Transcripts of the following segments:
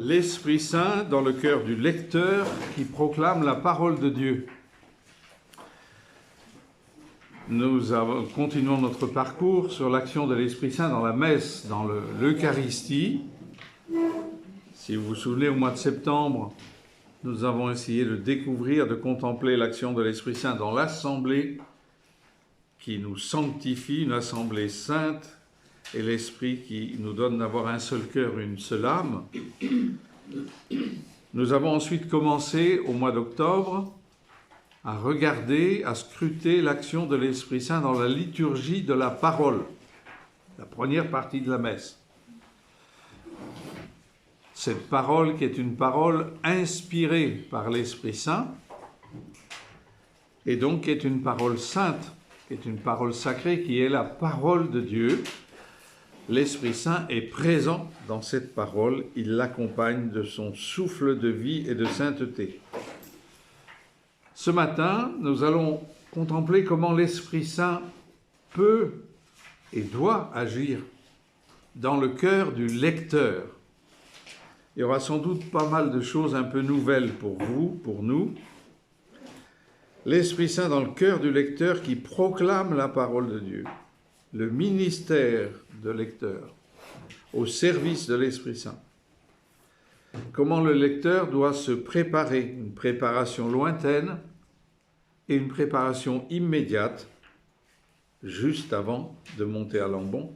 L'Esprit Saint dans le cœur du lecteur qui proclame la parole de Dieu. Continuons notre parcours sur l'action de l'Esprit Saint dans la messe, dans l'Eucharistie. Si vous vous souvenez, au mois de septembre, nous avons essayé de découvrir, de contempler l'action de l'Esprit Saint dans l'Assemblée qui nous sanctifie, une Assemblée sainte, et l'Esprit qui nous donne d'avoir un seul cœur, une seule âme. Nous avons ensuite commencé, au mois d'octobre, à regarder, à scruter l'action de l'Esprit Saint dans la liturgie de la parole, la première partie de la messe. Cette parole qui est une parole inspirée par l'Esprit Saint, et donc qui est une parole sainte, qui est une parole sacrée, qui est la parole de Dieu. L'Esprit Saint est présent dans cette parole, il l'accompagne de son souffle de vie et de sainteté. Ce matin, nous allons contempler comment l'Esprit Saint peut et doit agir dans le cœur du lecteur. Il y aura sans doute pas mal de choses un peu nouvelles pour vous, pour nous. L'Esprit Saint dans le cœur du lecteur qui proclame la parole de Dieu. Le ministère de lecteur au service de l'Esprit Saint. Comment le lecteur doit se préparer, une préparation lointaine et une préparation immédiate, juste avant de monter à l'ambon,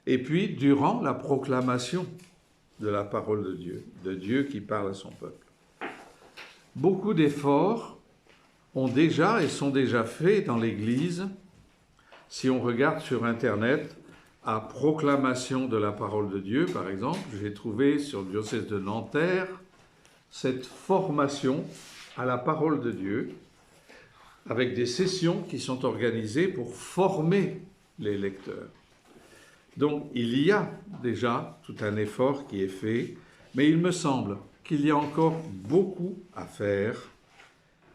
et puis durant la proclamation de la parole de Dieu qui parle à son peuple. Beaucoup d'efforts ont déjà et sont déjà faits dans l'Église. Si on regarde sur Internet, à proclamation de la parole de Dieu, par exemple, j'ai trouvé sur le diocèse de Nanterre cette formation à la parole de Dieu, avec des sessions qui sont organisées pour former les lecteurs. Donc, il y a déjà tout un effort qui est fait, mais il me semble qu'il y a encore beaucoup à faire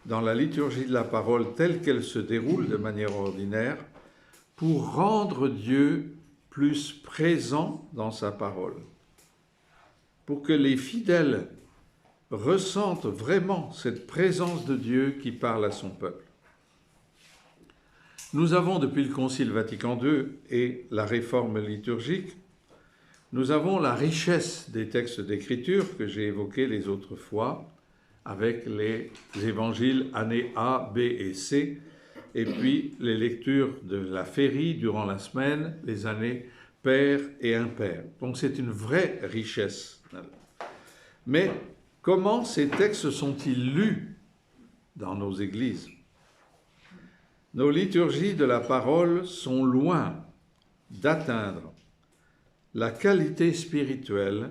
dans la liturgie de la parole telle qu'elle se déroule de manière ordinaire, pour rendre Dieu plus présent dans sa parole, pour que les fidèles ressentent vraiment cette présence de Dieu qui parle à son peuple. Nous avons, depuis le Concile Vatican II et la réforme liturgique, nous avons la richesse des textes d'Écriture que j'ai évoqués les autres fois, avec les évangiles années A, B et C, et puis les lectures de la féerie durant la semaine, les années pair et impair. Donc c'est une vraie richesse. Mais comment ces textes sont-ils lus dans nos églises? Nos liturgies de la parole sont loin d'atteindre la qualité spirituelle,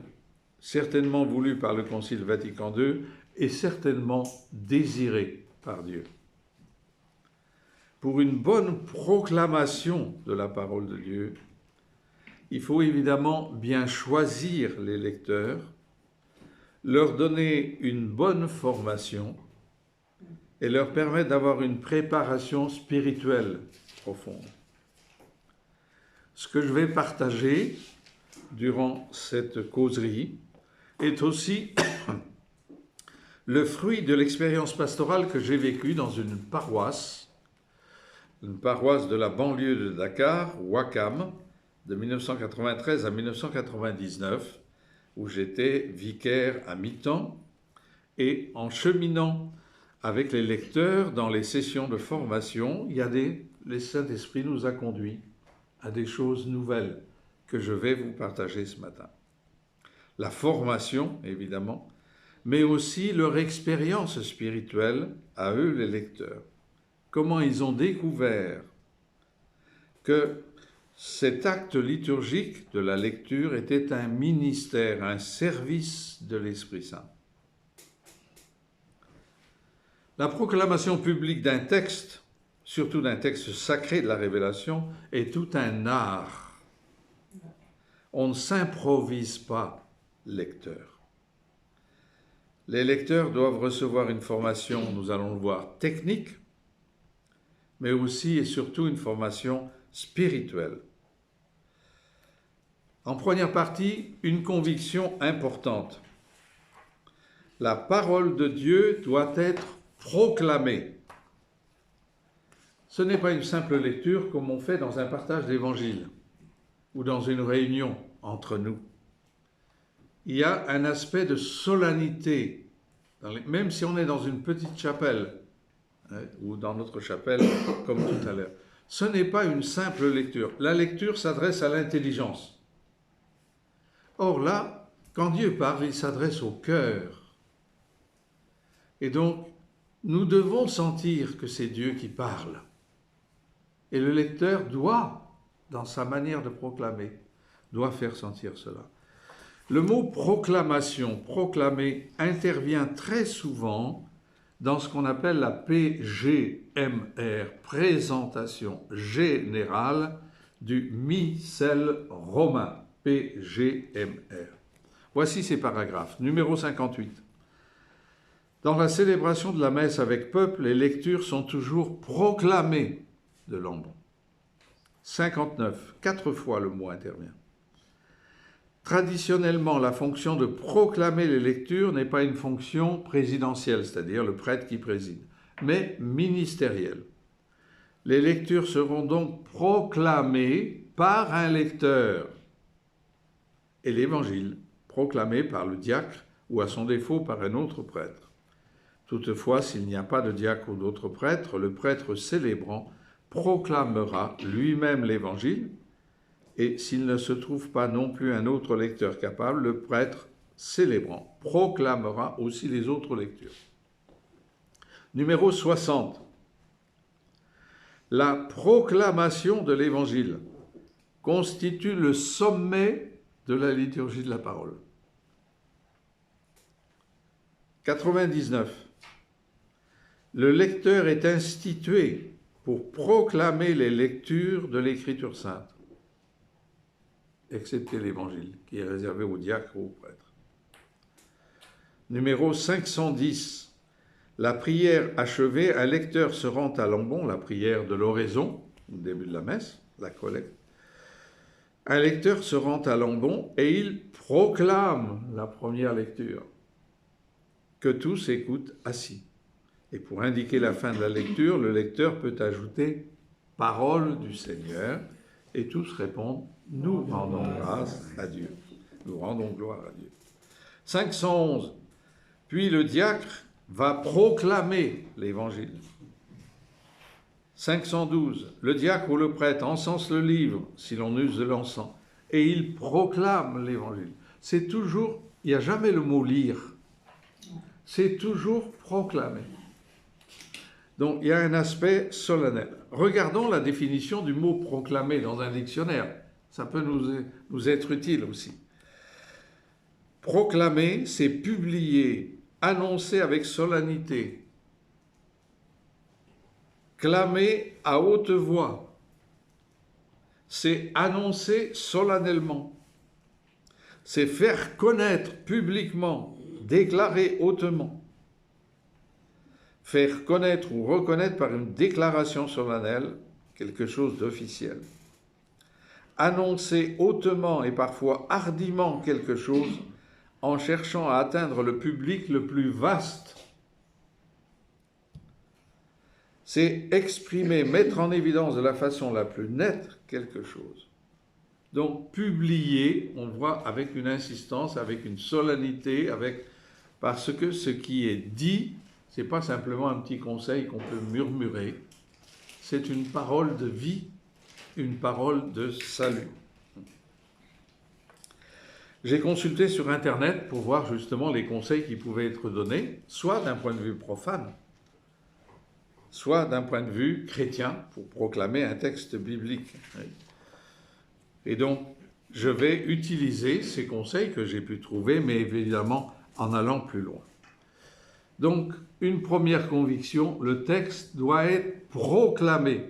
certainement voulue par le Concile Vatican II et certainement désirée par Dieu. Pour une bonne proclamation de la parole de Dieu, il faut évidemment bien choisir les lecteurs, leur donner une bonne formation et leur permettre d'avoir une préparation spirituelle profonde. Ce que je vais partager durant cette causerie est aussi le fruit de l'expérience pastorale que j'ai vécue dans une paroisse de la banlieue de Dakar, Ouakam, de 1993 à 1999, où j'étais vicaire à mi-temps, et en cheminant avec les lecteurs dans les sessions de formation, le Saint-Esprit nous a conduits à des choses nouvelles que je vais vous partager ce matin. La formation, évidemment, mais aussi leur expérience spirituelle à eux, les lecteurs. Comment ils ont découvert que cet acte liturgique de la lecture était un ministère, un service de l'Esprit Saint. La proclamation publique d'un texte, surtout d'un texte sacré de la Révélation, est tout un art. On ne s'improvise pas lecteur. Les lecteurs doivent recevoir une formation, nous allons le voir, technique, mais aussi et surtout une formation spirituelle. En première partie, une conviction importante. La parole de Dieu doit être proclamée. Ce n'est pas une simple lecture comme on fait dans un partage d'évangile ou dans une réunion entre nous. Il y a un aspect de solennité, même si on est dans une petite chapelle, ou dans notre chapelle, comme tout à l'heure. Ce n'est pas une simple lecture. La lecture s'adresse à l'intelligence. Or là, quand Dieu parle, il s'adresse au cœur. Et donc, nous devons sentir que c'est Dieu qui parle. Et le lecteur doit, dans sa manière de proclamer, doit faire sentir cela. Le mot proclamation, proclamer, intervient très souvent dans ce qu'on appelle la PGMR, présentation générale du missel romain, PGMR. Voici ces paragraphes. Numéro 58. Dans la célébration de la messe avec peuple, les lectures sont toujours proclamées de Lambon. 59. 4 fois le mot intervient. Traditionnellement, la fonction de proclamer les lectures n'est pas une fonction présidentielle, c'est-à-dire le prêtre qui préside, mais ministérielle. Les lectures seront donc proclamées par un lecteur et l'évangile proclamé par le diacre ou à son défaut par un autre prêtre. Toutefois, s'il n'y a pas de diacre ou d'autre prêtre, le prêtre célébrant proclamera lui-même l'évangile. Et s'il ne se trouve pas non plus un autre lecteur capable, le prêtre célébrant proclamera aussi les autres lectures. Numéro 60. La proclamation de l'Évangile constitue le sommet de la liturgie de la parole. 99. Le lecteur est institué pour proclamer les lectures de l'Écriture sainte, excepté l'Évangile, qui est réservé aux diacres ou aux prêtres. Numéro 510. La prière achevée, un lecteur se rend à Lambon, la prière de l'oraison, au début de la messe, la collecte. Un lecteur se rend à Lambon et il proclame la première lecture, que tous écoutent assis. Et pour indiquer la fin de la lecture, le lecteur peut ajouter « Parole du Seigneur » et tous répondent « Nous rendons grâce à Dieu ». Nous rendons gloire à Dieu. 511. Puis le diacre va proclamer l'Évangile. 512. Le diacre ou le prêtre encense le livre, si l'on use de l'encens, et il proclame l'Évangile. C'est toujours, il n'y a jamais le mot « lire », c'est toujours « proclamer ». Donc, il y a un aspect solennel. Regardons la définition du mot « proclamer » dans un dictionnaire. Ça peut nous être utile aussi. Proclamer, c'est publier, annoncer avec solennité, clamer à haute voix, c'est annoncer solennellement, c'est faire connaître publiquement, déclarer hautement. Faire connaître ou reconnaître par une déclaration solennelle quelque chose d'officiel. Annoncer hautement et parfois hardiment quelque chose en cherchant à atteindre le public le plus vaste. C'est exprimer, mettre en évidence de la façon la plus nette quelque chose. Donc publier, on le voit avec une insistance, avec une solennité, parce que ce qui est dit, ce n'est pas simplement un petit conseil qu'on peut murmurer, c'est une parole de vie, une parole de salut. J'ai consulté sur Internet pour voir justement les conseils qui pouvaient être donnés, soit d'un point de vue profane, soit d'un point de vue chrétien, pour proclamer un texte biblique. Et donc, je vais utiliser ces conseils que j'ai pu trouver, mais évidemment en allant plus loin. Donc, une première conviction, le texte doit être proclamé.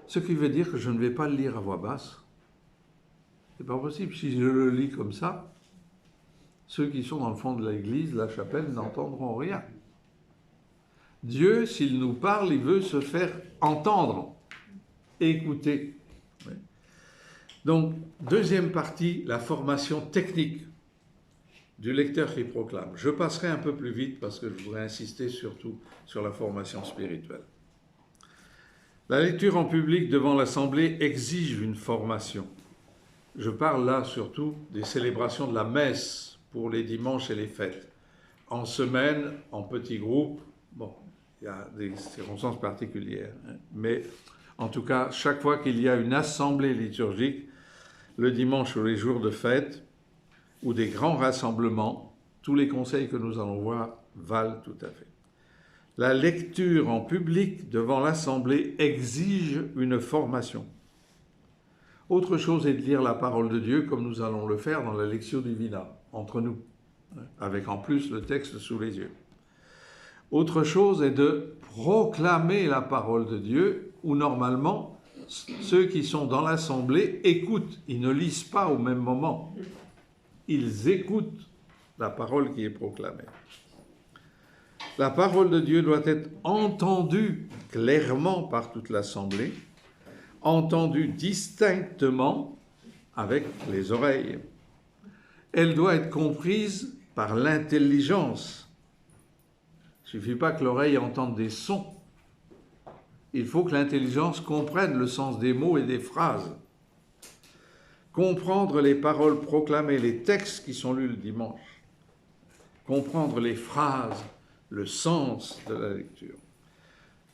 Ce qui veut dire que je ne vais pas le lire à voix basse. C'est pas possible. Si je le lis comme ça, ceux qui sont dans le fond de l'église, la chapelle, n'entendront rien. Dieu, s'il nous parle, il veut se faire entendre, écouter. Donc, deuxième partie, la formation technique du lecteur qui proclame. Je passerai un peu plus vite parce que je voudrais insister surtout sur la formation spirituelle. La lecture en public devant l'Assemblée exige une formation. Je parle là surtout des célébrations de la messe pour les dimanches et les fêtes. En semaine, en petits groupes, bon, il y a des circonstances particulières, hein, mais en tout cas, chaque fois qu'il y a une assemblée liturgique, le dimanche ou les jours de fête, ou des grands rassemblements, tous les conseils que nous allons voir valent tout à fait. La lecture en public devant l'Assemblée exige une formation. Autre chose est de lire la parole de Dieu comme nous allons le faire dans la Lectio Divina, entre nous, avec en plus le texte sous les yeux. Autre chose est de proclamer la parole de Dieu, où normalement, ceux qui sont dans l'Assemblée écoutent, ils ne lisent pas au même moment, ils écoutent la parole qui est proclamée. La parole de Dieu doit être entendue clairement par toute l'Assemblée, entendue distinctement avec les oreilles. Elle doit être comprise par l'intelligence. Il ne suffit pas que l'oreille entende des sons. Il faut que l'intelligence comprenne le sens des mots et des phrases. Comprendre les paroles proclamées, les textes qui sont lus le dimanche. Comprendre les phrases, le sens de la lecture.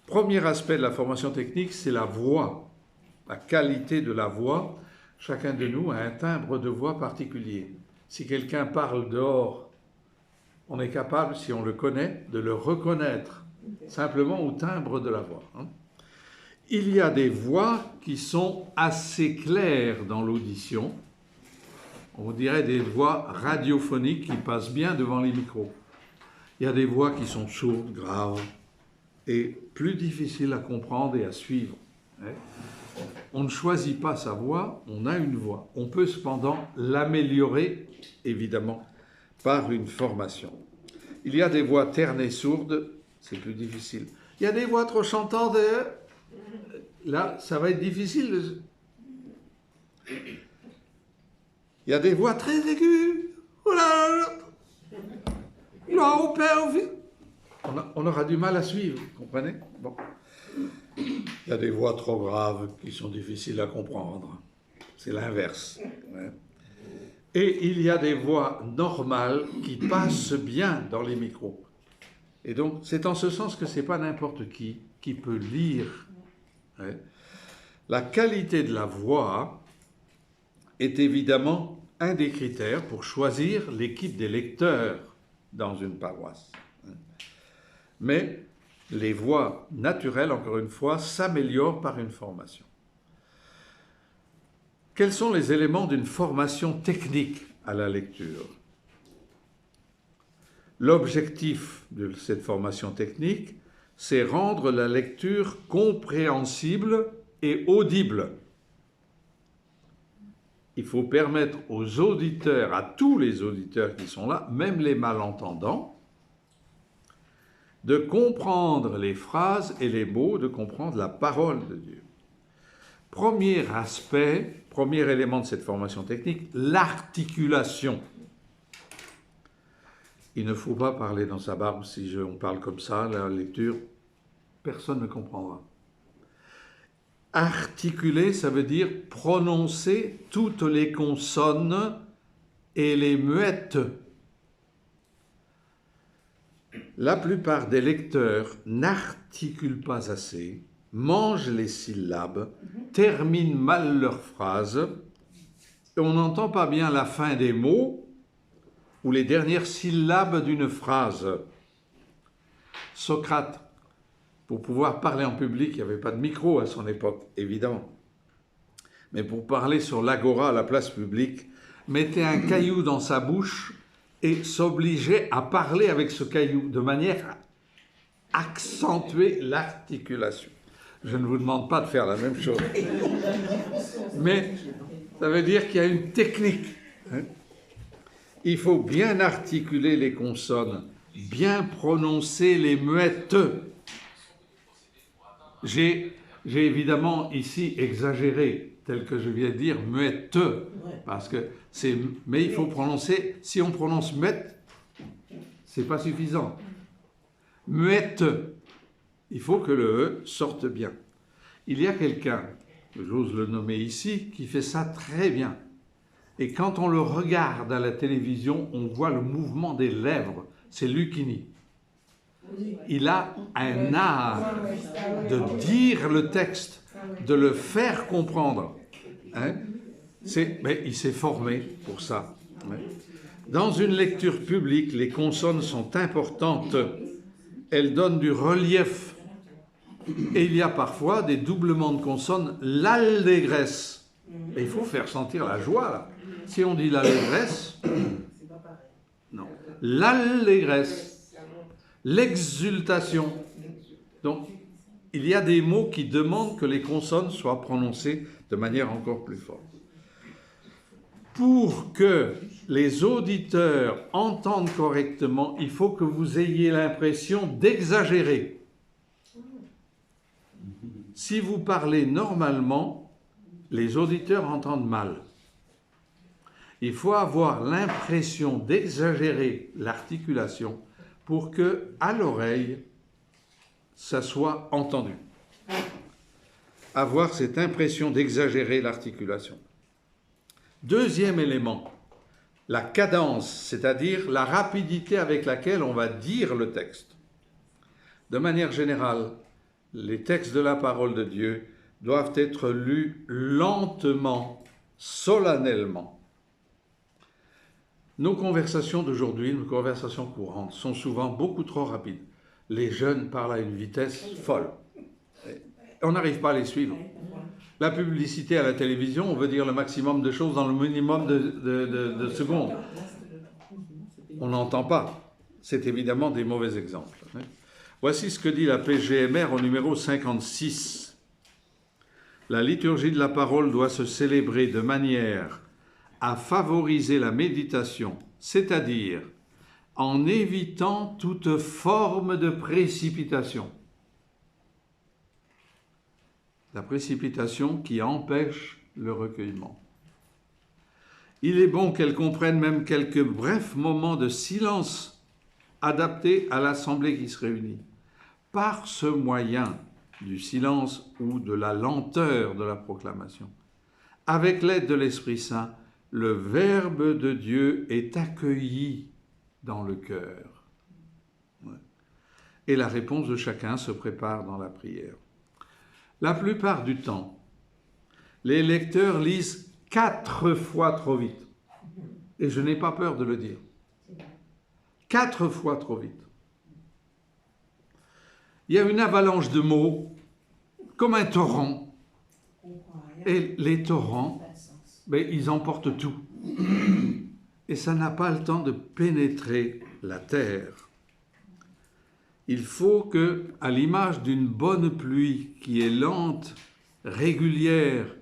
Premier aspect de la formation technique, c'est la voix, la qualité de la voix. Chacun de nous a un timbre de voix particulier. Si quelqu'un parle dehors, on est capable, si on le connaît, de le reconnaître, simplement au timbre de la voix. Il y a des voix qui sont assez claires dans l'audition. On dirait des voix radiophoniques qui passent bien devant les micros. Il y a des voix qui sont sourdes, graves, et plus difficiles à comprendre et à suivre. On ne choisit pas sa voix, on a une voix. On peut cependant l'améliorer, évidemment, par une formation. Il y a des voix ternes et sourdes, c'est plus difficile. Il y a des voix trop chantantes, là, ça va être difficile. Il y a des voix très aiguës. On aura du mal à suivre, vous comprenez? Bon. Il y a des voix trop graves qui sont difficiles à comprendre. C'est l'inverse. Et il y a des voix normales qui passent bien dans les micros. Et donc, c'est en ce sens que ce n'est pas n'importe qui peut lire. La qualité de la voix est évidemment un des critères pour choisir l'équipe des lecteurs dans une paroisse. Mais les voix naturelles, encore une fois, s'améliorent par une formation. Quels sont les éléments d'une formation technique à la lecture? L'objectif de cette formation technique, c'est rendre la lecture compréhensible et audible. Il faut permettre aux auditeurs, à tous les auditeurs qui sont là, même les malentendants, de comprendre les phrases et les mots, de comprendre la parole de Dieu. Premier aspect, premier élément de cette formation technique, l'articulation. Il ne faut pas parler dans sa barbe si on parle comme ça, la lecture, personne ne comprendra. Articuler, ça veut dire prononcer toutes les consonnes et les muettes. La plupart des lecteurs n'articulent pas assez, mangent les syllabes, terminent mal leurs phrases, et on n'entend pas bien la fin des mots ou les dernières syllabes d'une phrase. Socrate, pour pouvoir parler en public, il n'y avait pas de micro à son époque, évidemment. Mais pour parler sur l'agora, la place publique, mettait un caillou dans sa bouche et s'obligeait à parler avec ce caillou, de manière à accentuer l'articulation. Je ne vous demande pas de faire la même chose. Mais ça veut dire qu'il y a une technique. Il faut bien articuler les consonnes, bien prononcer les muettes. J'ai évidemment ici exagéré, tel que je viens de dire, muette, parce que c'est, mais il faut prononcer, si on prononce muette, c'est pas suffisant. Muette, il faut que le E sorte bien. Il y a quelqu'un, j'ose le nommer ici, qui fait ça très bien. Et quand on le regarde à la télévision, on voit le mouvement des lèvres. C'est Lucchini. Il a un art de dire le texte, de le faire comprendre. Hein? Mais il s'est formé pour ça. Dans une lecture publique, les consonnes sont importantes. Elles donnent du relief. Et il y a parfois des doublements de consonnes, l'allégresse. Et il faut faire sentir la joie, là. Si on dit l'allégresse, non. L'allégresse, l'exultation. Donc, il y a des mots qui demandent que les consonnes soient prononcées de manière encore plus forte. Pour que les auditeurs entendent correctement, il faut que vous ayez l'impression d'exagérer. Si vous parlez normalement, les auditeurs entendent mal. Il faut avoir l'impression d'exagérer l'articulation pour que, à l'oreille, ça soit entendu. Avoir cette impression d'exagérer l'articulation. Deuxième élément, la cadence, c'est-à-dire la rapidité avec laquelle on va dire le texte. De manière générale, les textes de la parole de Dieu doivent être lus lentement, solennellement. Nos conversations d'aujourd'hui, nos conversations courantes, sont souvent beaucoup trop rapides. Les jeunes parlent à une vitesse folle. On n'arrive pas à les suivre. La publicité à la télévision, on veut dire le maximum de choses dans le minimum de secondes. On n'entend pas. C'est évidemment des mauvais exemples. Voici ce que dit la PGMR au numéro 56. La liturgie de la parole doit se célébrer de manière à favoriser la méditation, c'est-à-dire en évitant toute forme de précipitation. La précipitation qui empêche le recueillement. Il est bon qu'elle comprenne même quelques brefs moments de silence adaptés à l'assemblée qui se réunit. Par ce moyen du silence ou de la lenteur de la proclamation, avec l'aide de l'Esprit Saint, le Verbe de Dieu est accueilli dans le cœur. Et la réponse de chacun se prépare dans la prière. La plupart du temps, les lecteurs lisent 4 fois trop vite. Et je n'ai pas peur de le dire. 4 fois trop vite. Il y a une avalanche de mots, comme un torrent. Et les torrents, ils emportent tout. Et ça n'a pas le temps de pénétrer la terre. Il faut que, à l'image d'une bonne pluie qui est lente, régulière,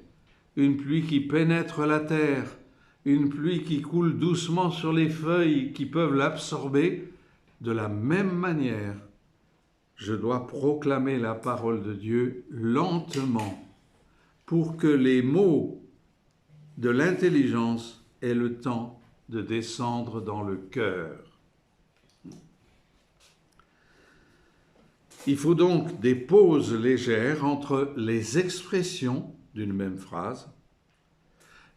une pluie qui pénètre la terre, une pluie qui coule doucement sur les feuilles qui peuvent l'absorber, de la même manière, je dois proclamer la parole de Dieu lentement pour que les mots de l'intelligence aient le temps de descendre dans le cœur. Il faut donc des pauses légères entre les expressions d'une même phrase,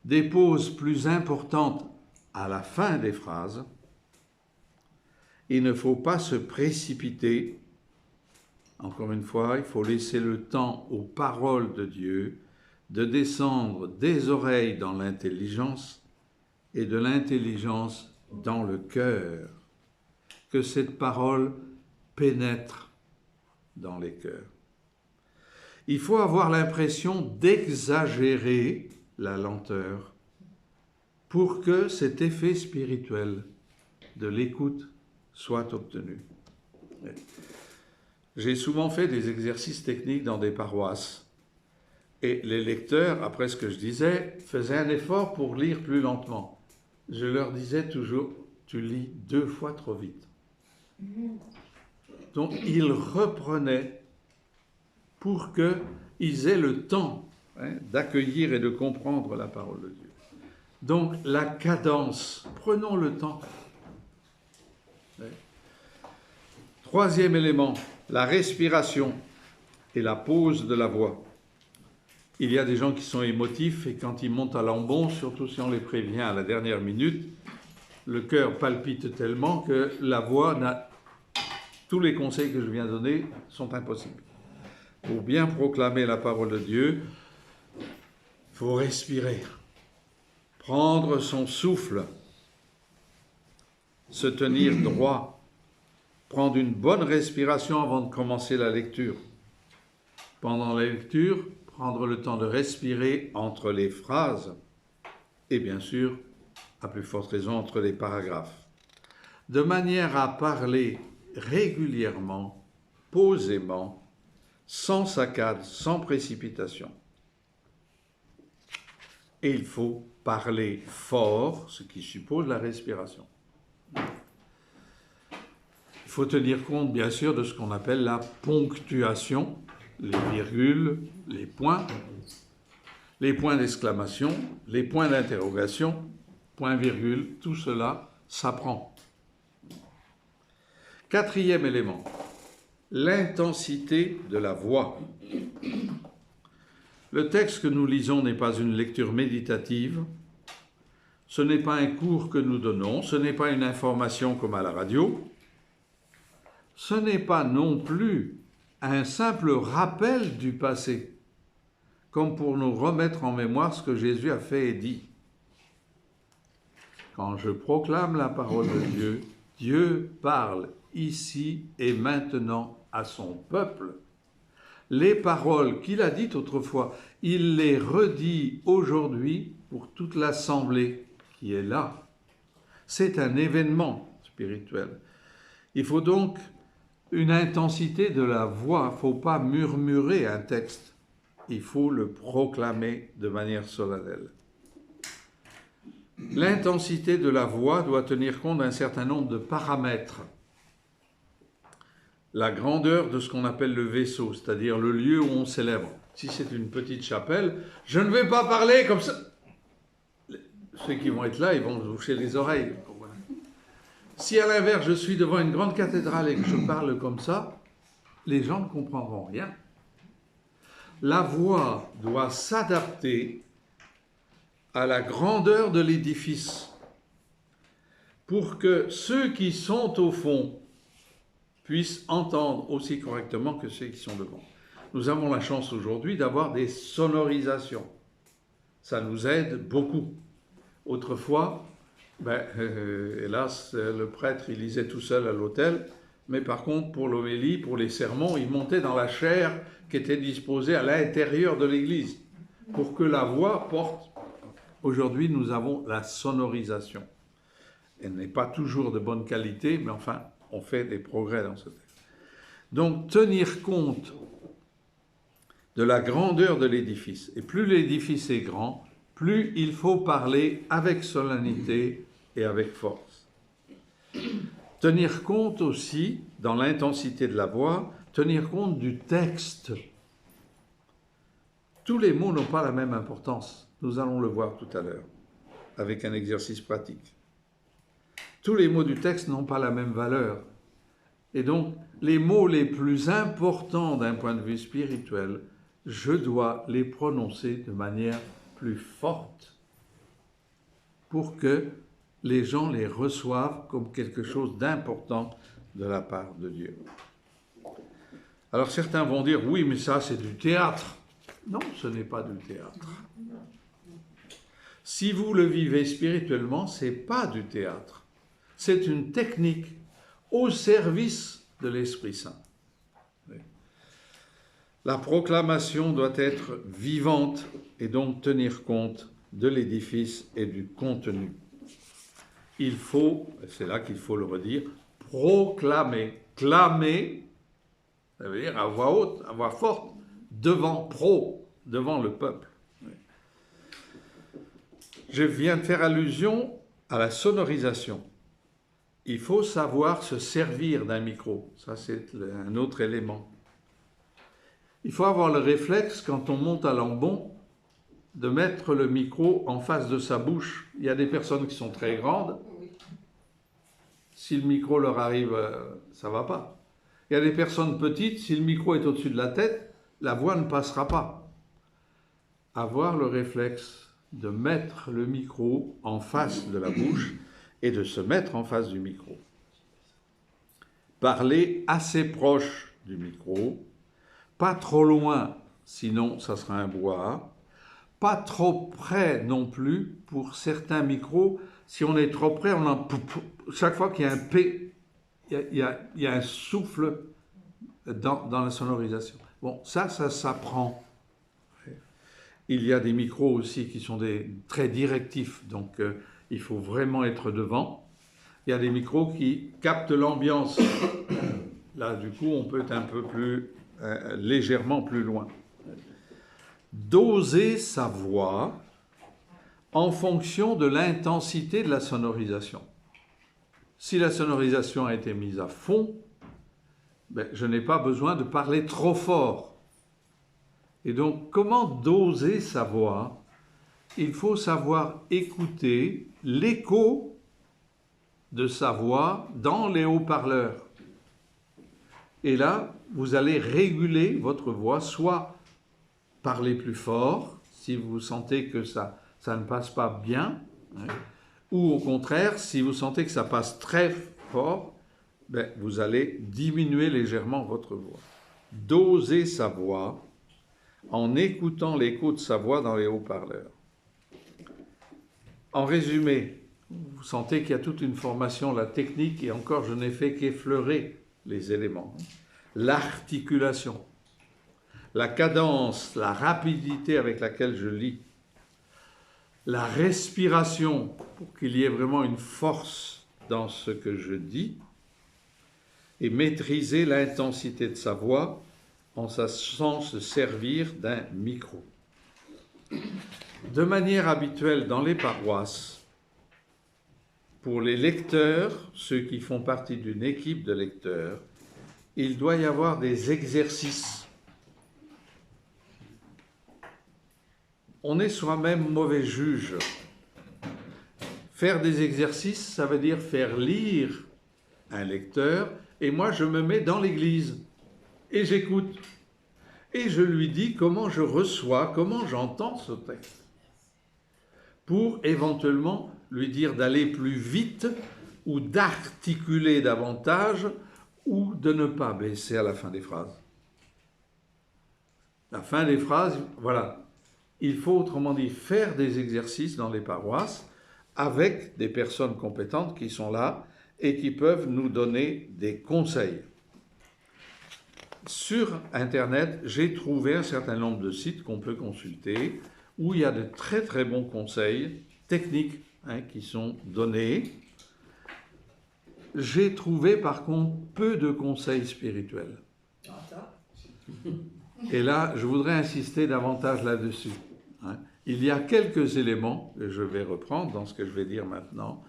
des pauses plus importantes à la fin des phrases. Il ne faut pas se précipiter. Encore une fois, il faut laisser le temps aux paroles de Dieu de descendre des oreilles dans l'intelligence et de l'intelligence dans le cœur. Que cette parole pénètre dans les cœurs. Il faut avoir l'impression d'exagérer la lenteur pour que cet effet spirituel de l'écoute soit obtenu. J'ai souvent fait des exercices techniques dans des paroisses et les lecteurs, après ce que je disais, faisaient un effort pour lire plus lentement. Je leur disais toujours, tu lis 2 fois trop vite. Donc ils reprenaient pour qu'ils aient le temps d'accueillir et de comprendre la parole de Dieu. Donc la cadence, prenons le temps. Troisième élément, la respiration et la pause de la voix. Il y a des gens qui sont émotifs et quand ils montent à l'ambon, surtout si on les prévient à la dernière minute, le cœur palpite tellement que la voix n'a... Tous les conseils que je viens de donner sont impossibles. Pour bien proclamer la parole de Dieu, il faut respirer, prendre son souffle, se tenir droit, prendre une bonne respiration avant de commencer la lecture. Pendant la lecture, prendre le temps de respirer entre les phrases et bien sûr, à plus forte raison, entre les paragraphes, de manière à parler régulièrement, posément, sans saccade, sans précipitation. Et il faut parler fort, ce qui suppose la respiration. Il faut tenir compte, bien sûr, de ce qu'on appelle la ponctuation, les virgules, les points d'exclamation, les points d'interrogation, point-virgule, tout cela s'apprend. Quatrième élément, l'intensité de la voix. Le texte que nous lisons n'est pas une lecture méditative, ce n'est pas un cours que nous donnons, ce n'est pas une information comme à la radio, ce n'est pas non plus un simple rappel du passé, comme pour nous remettre en mémoire ce que Jésus a fait et dit. Quand je proclame la parole de Dieu, Dieu parle ici et maintenant à son peuple. Les paroles qu'il a dites autrefois, il les redit aujourd'hui pour toute l'assemblée qui est là. C'est un événement spirituel. Il faut donc une intensité de la voix. Il ne faut pas murmurer un texte. Il faut le proclamer de manière solennelle. L'intensité de la voix doit tenir compte d'un certain nombre de paramètres. La grandeur de ce qu'on appelle le vaisseau, c'est-à-dire le lieu où on célèbre. Si c'est une petite chapelle, je ne vais pas parler comme ça. Ceux qui vont être là, ils vont se boucher les oreilles. Si à l'inverse, je suis devant une grande cathédrale et que je parle comme ça, les gens ne comprendront rien. La voix doit s'adapter à la grandeur de l'édifice pour que ceux qui sont au fond puissent entendre aussi correctement que ceux qui sont devant. Nous avons la chance aujourd'hui d'avoir des sonorisations. Ça nous aide beaucoup. Autrefois, hélas, le prêtre, il lisait tout seul à l'autel, mais par contre, pour l'homélie, pour les sermons, il montait dans la chaire qui était disposée à l'intérieur de l'église, pour que la voix porte. Aujourd'hui, nous avons la sonorisation. Elle n'est pas toujours de bonne qualité, mais enfin, on fait des progrès dans ce texte. Donc, tenir compte de la grandeur de l'édifice. Et plus l'édifice est grand, plus il faut parler avec solennité et avec force. Tenir compte aussi, dans l'intensité de la voix, tenir compte du texte. Tous les mots n'ont pas la même importance. Nous allons le voir tout à l'heure, avec un exercice pratique. Tous les mots du texte n'ont pas la même valeur. Et donc, les mots les plus importants d'un point de vue spirituel, je dois les prononcer de manière plus forte pour que les gens les reçoivent comme quelque chose d'important de la part de Dieu. Alors certains vont dire, oui, mais ça c'est du théâtre. Non, ce n'est pas du théâtre. Si vous le vivez spirituellement, ce n'est pas du théâtre. C'est une technique au service de l'Esprit Saint. La proclamation doit être vivante et donc tenir compte de l'édifice et du contenu. Il faut, c'est là qu'il faut le redire, proclamer. Clamer, ça veut dire à voix haute, à voix forte, devant le peuple. Je viens de faire allusion à la sonorisation. Il faut savoir se servir d'un micro. Ça, c'est un autre élément. Il faut avoir le réflexe, quand on monte à l'ambon, de mettre le micro en face de sa bouche. Il y a des personnes qui sont très grandes. Si le micro leur arrive, ça ne va pas. Il y a des personnes petites, si le micro est au-dessus de la tête, la voix ne passera pas. Avoir le réflexe de mettre le micro en face de la bouche et de se mettre en face du micro. Parler assez proche du micro, pas trop loin, sinon ça sera un brouhaha, pas trop près non plus pour certains micros. Si on est trop près, chaque fois qu'il y a un P, il y a un souffle dans la sonorisation. Bon, ça s'apprend. Il y a des micros aussi qui sont très directifs, donc il faut vraiment être devant. Il y a des micros qui captent l'ambiance. Là, du coup, on peut être un peu plus, légèrement plus loin. Doser sa voix en fonction de l'intensité de la sonorisation. Si la sonorisation a été mise à fond, je n'ai pas besoin de parler trop fort. Et donc, comment doser sa voix? Il faut savoir écouter l'écho de sa voix dans les haut-parleurs. Et là, vous allez réguler votre voix, soit parler plus fort, si vous sentez que ça ne passe pas bien, ou au contraire, si vous sentez que ça passe très fort, vous allez diminuer légèrement votre voix. Doser sa voix en écoutant l'écho de sa voix dans les haut-parleurs. En résumé, vous sentez qu'il y a toute une formation, la technique, et encore je n'ai fait qu'effleurer les éléments. L'articulation, la cadence, la rapidité avec laquelle je lis, la respiration, pour qu'il y ait vraiment une force dans ce que je dis, et maîtriser l'intensité de sa voix en sachant se servir d'un micro. De manière habituelle dans les paroisses, pour les lecteurs, ceux qui font partie d'une équipe de lecteurs, il doit y avoir des exercices. On est soi-même mauvais juge. Faire des exercices, ça veut dire faire lire un lecteur, et moi je me mets dans l'église, et j'écoute. Et je lui dis comment je reçois, comment j'entends ce texte, pour éventuellement lui dire d'aller plus vite, ou d'articuler davantage, ou de ne pas baisser à la fin des phrases. La fin des phrases, voilà. Il faut autrement dit faire des exercices dans les paroisses avec des personnes compétentes qui sont là et qui peuvent nous donner des conseils. Sur Internet, j'ai trouvé un certain nombre de sites qu'on peut consulter où il y a de très très bons conseils techniques qui sont donnés. J'ai trouvé par contre peu de conseils spirituels. Et là, je voudrais insister davantage là-dessus. Il y a quelques éléments que je vais reprendre dans ce que je vais dire maintenant,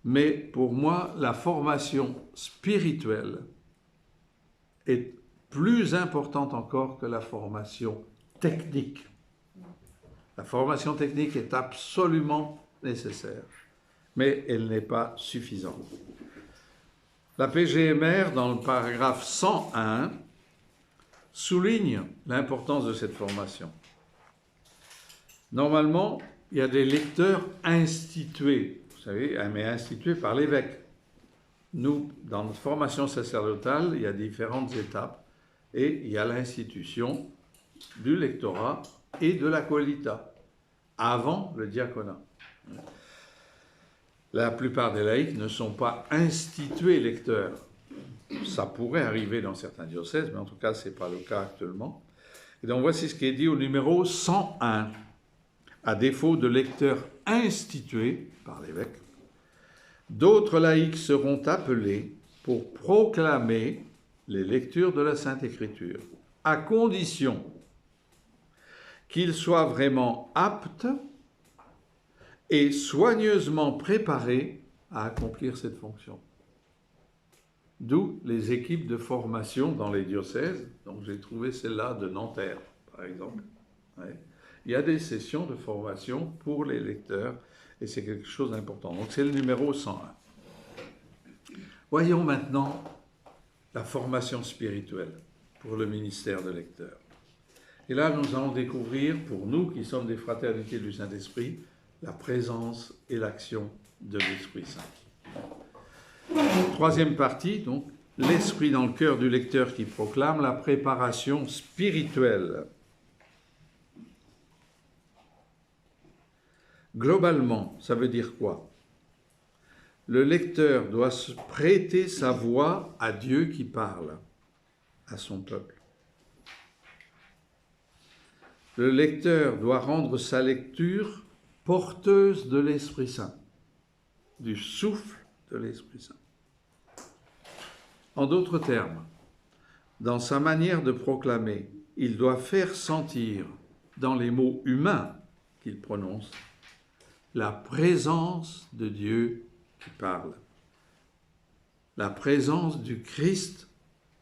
mais pour moi, la formation spirituelle est plus importante encore que la formation technique. La formation technique est absolument nécessaire, mais elle n'est pas suffisante. La PGMR, dans le paragraphe 101, souligne l'importance de cette formation. Normalement, il y a des lecteurs institués, vous savez, mais institués par l'évêque. Nous, dans notre formation sacerdotale, il y a différentes étapes et il y a l'institution du lectorat et de la quolita, avant le diaconat. La plupart des laïcs ne sont pas institués lecteurs. Ça pourrait arriver dans certains diocèses, mais en tout cas, ce n'est pas le cas actuellement. Et donc, voici ce qui est dit au numéro 101. À défaut de lecteurs institués par l'évêque, d'autres laïcs seront appelés pour proclamer les lectures de la Sainte Écriture, à condition qu'ils soient vraiment aptes et soigneusement préparés à accomplir cette fonction. D'où les équipes de formation dans les diocèses. Donc j'ai trouvé celle-là de Nanterre, par exemple. Ouais. Il y a des sessions de formation pour les lecteurs et c'est quelque chose d'important. Donc c'est le numéro 101. Voyons maintenant la formation spirituelle pour le ministère de lecteur. Et là, nous allons découvrir, pour nous qui sommes des fraternités du Saint-Esprit, la présence et l'action de l'Esprit Saint. Troisième partie, donc, l'Esprit dans le cœur du lecteur qui proclame la préparation spirituelle. Globalement, ça veut dire quoi? Le lecteur doit se prêter sa voix à Dieu qui parle à son peuple. Le lecteur doit rendre sa lecture porteuse de l'Esprit Saint, du souffle de l'Esprit Saint. En d'autres termes, dans sa manière de proclamer, il doit faire sentir, dans les mots humains qu'il prononce, la présence de Dieu qui parle, la présence du Christ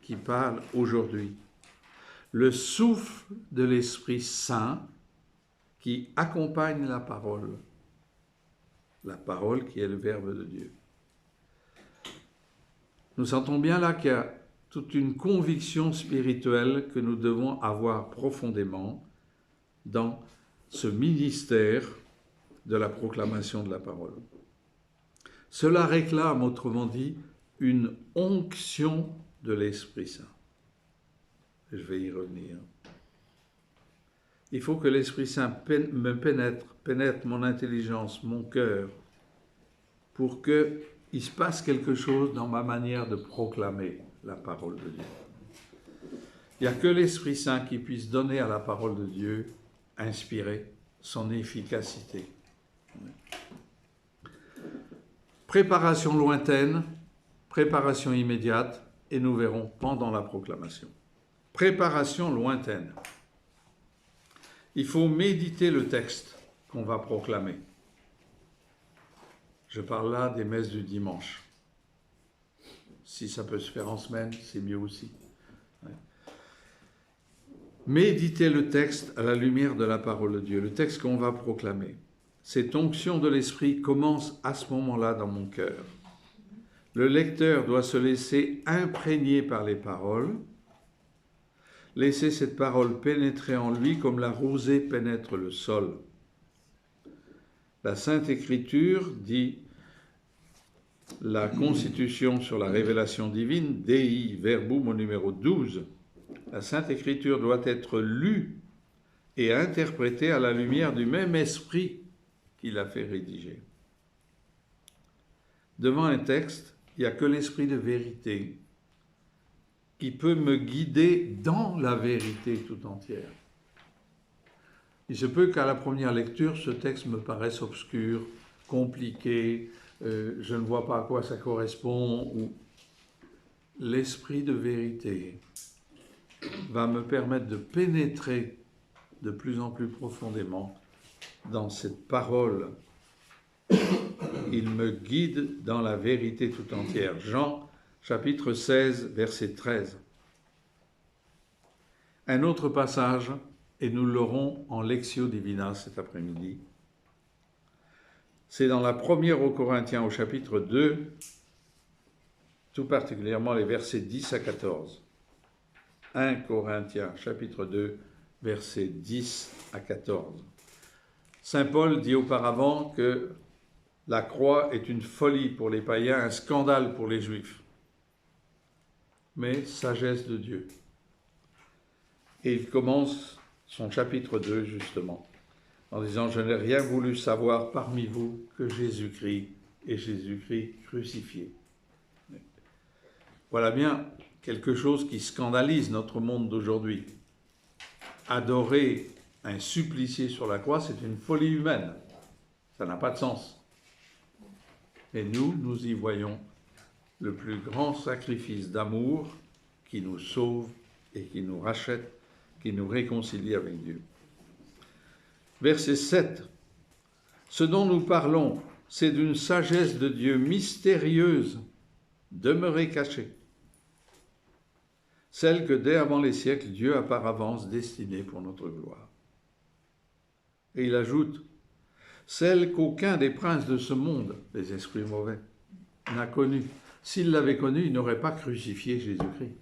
qui parle aujourd'hui, le souffle de l'Esprit Saint qui accompagne la parole qui est le Verbe de Dieu. Nous sentons bien là qu'il y a toute une conviction spirituelle que nous devons avoir profondément dans ce ministère de la proclamation de la parole. Cela réclame, autrement dit, une onction de l'Esprit Saint. Je vais y revenir. Il faut que l'Esprit Saint me pénètre mon intelligence, mon cœur, pour qu'il se passe quelque chose dans ma manière de proclamer la parole de Dieu. Il n'y a que l'Esprit Saint qui puisse donner à la parole de Dieu, inspirer son efficacité. Préparation lointaine, préparation immédiate, et nous verrons pendant la proclamation. Préparation lointaine. Il faut méditer le texte qu'on va proclamer. Je parle là des messes du dimanche. Si ça peut se faire en semaine, c'est mieux aussi. Méditer le texte à la lumière de la parole de Dieu, le texte qu'on va proclamer. Cette onction de l'Esprit commence à ce moment-là dans mon cœur. Le lecteur doit se laisser imprégner par les paroles, laisser cette parole pénétrer en lui comme la rosée pénètre le sol. La Sainte Écriture dit la Constitution sur la révélation divine, Dei Verbum au numéro 12. La Sainte Écriture doit être lue et interprétée à la lumière du même esprit qui l'a fait rédiger. Devant un texte, il n'y a que l'esprit de vérité qui peut me guider dans la vérité tout entière. Il se peut qu'à la première lecture, ce texte me paraisse obscur, compliqué, je ne vois pas à quoi ça correspond, ou l'esprit de vérité va me permettre de pénétrer de plus en plus profondément dans cette parole. Il me guide dans la vérité tout entière. Jean, chapitre 16, verset 13. Un autre passage, et nous l'aurons en Lectio Divina cet après-midi, c'est dans la première aux Corinthiens au chapitre 2, tout particulièrement les versets 10 à 14. 1 Corinthiens, chapitre 2, versets 10 à 14. Saint Paul dit auparavant que la croix est une folie pour les païens, un scandale pour les juifs. Mais sagesse de Dieu. Et il commence son chapitre 2, justement, en disant « Je n'ai rien voulu savoir parmi vous que Jésus-Christ et Jésus-Christ crucifié. » Voilà bien quelque chose qui scandalise notre monde d'aujourd'hui. Adorer un supplicié sur la croix, c'est une folie humaine. Ça n'a pas de sens. Et nous y voyons le plus grand sacrifice d'amour qui nous sauve et qui nous rachète, qui nous réconcilie avec Dieu. Verset 7. Ce dont nous parlons, c'est d'une sagesse de Dieu mystérieuse, demeurée cachée. Celle que dès avant les siècles, Dieu a par avance destinée pour notre gloire. Et il ajoute, celle qu'aucun des princes de ce monde, les esprits mauvais, n'a connue. S'il l'avait connue, il n'aurait pas crucifié Jésus-Christ,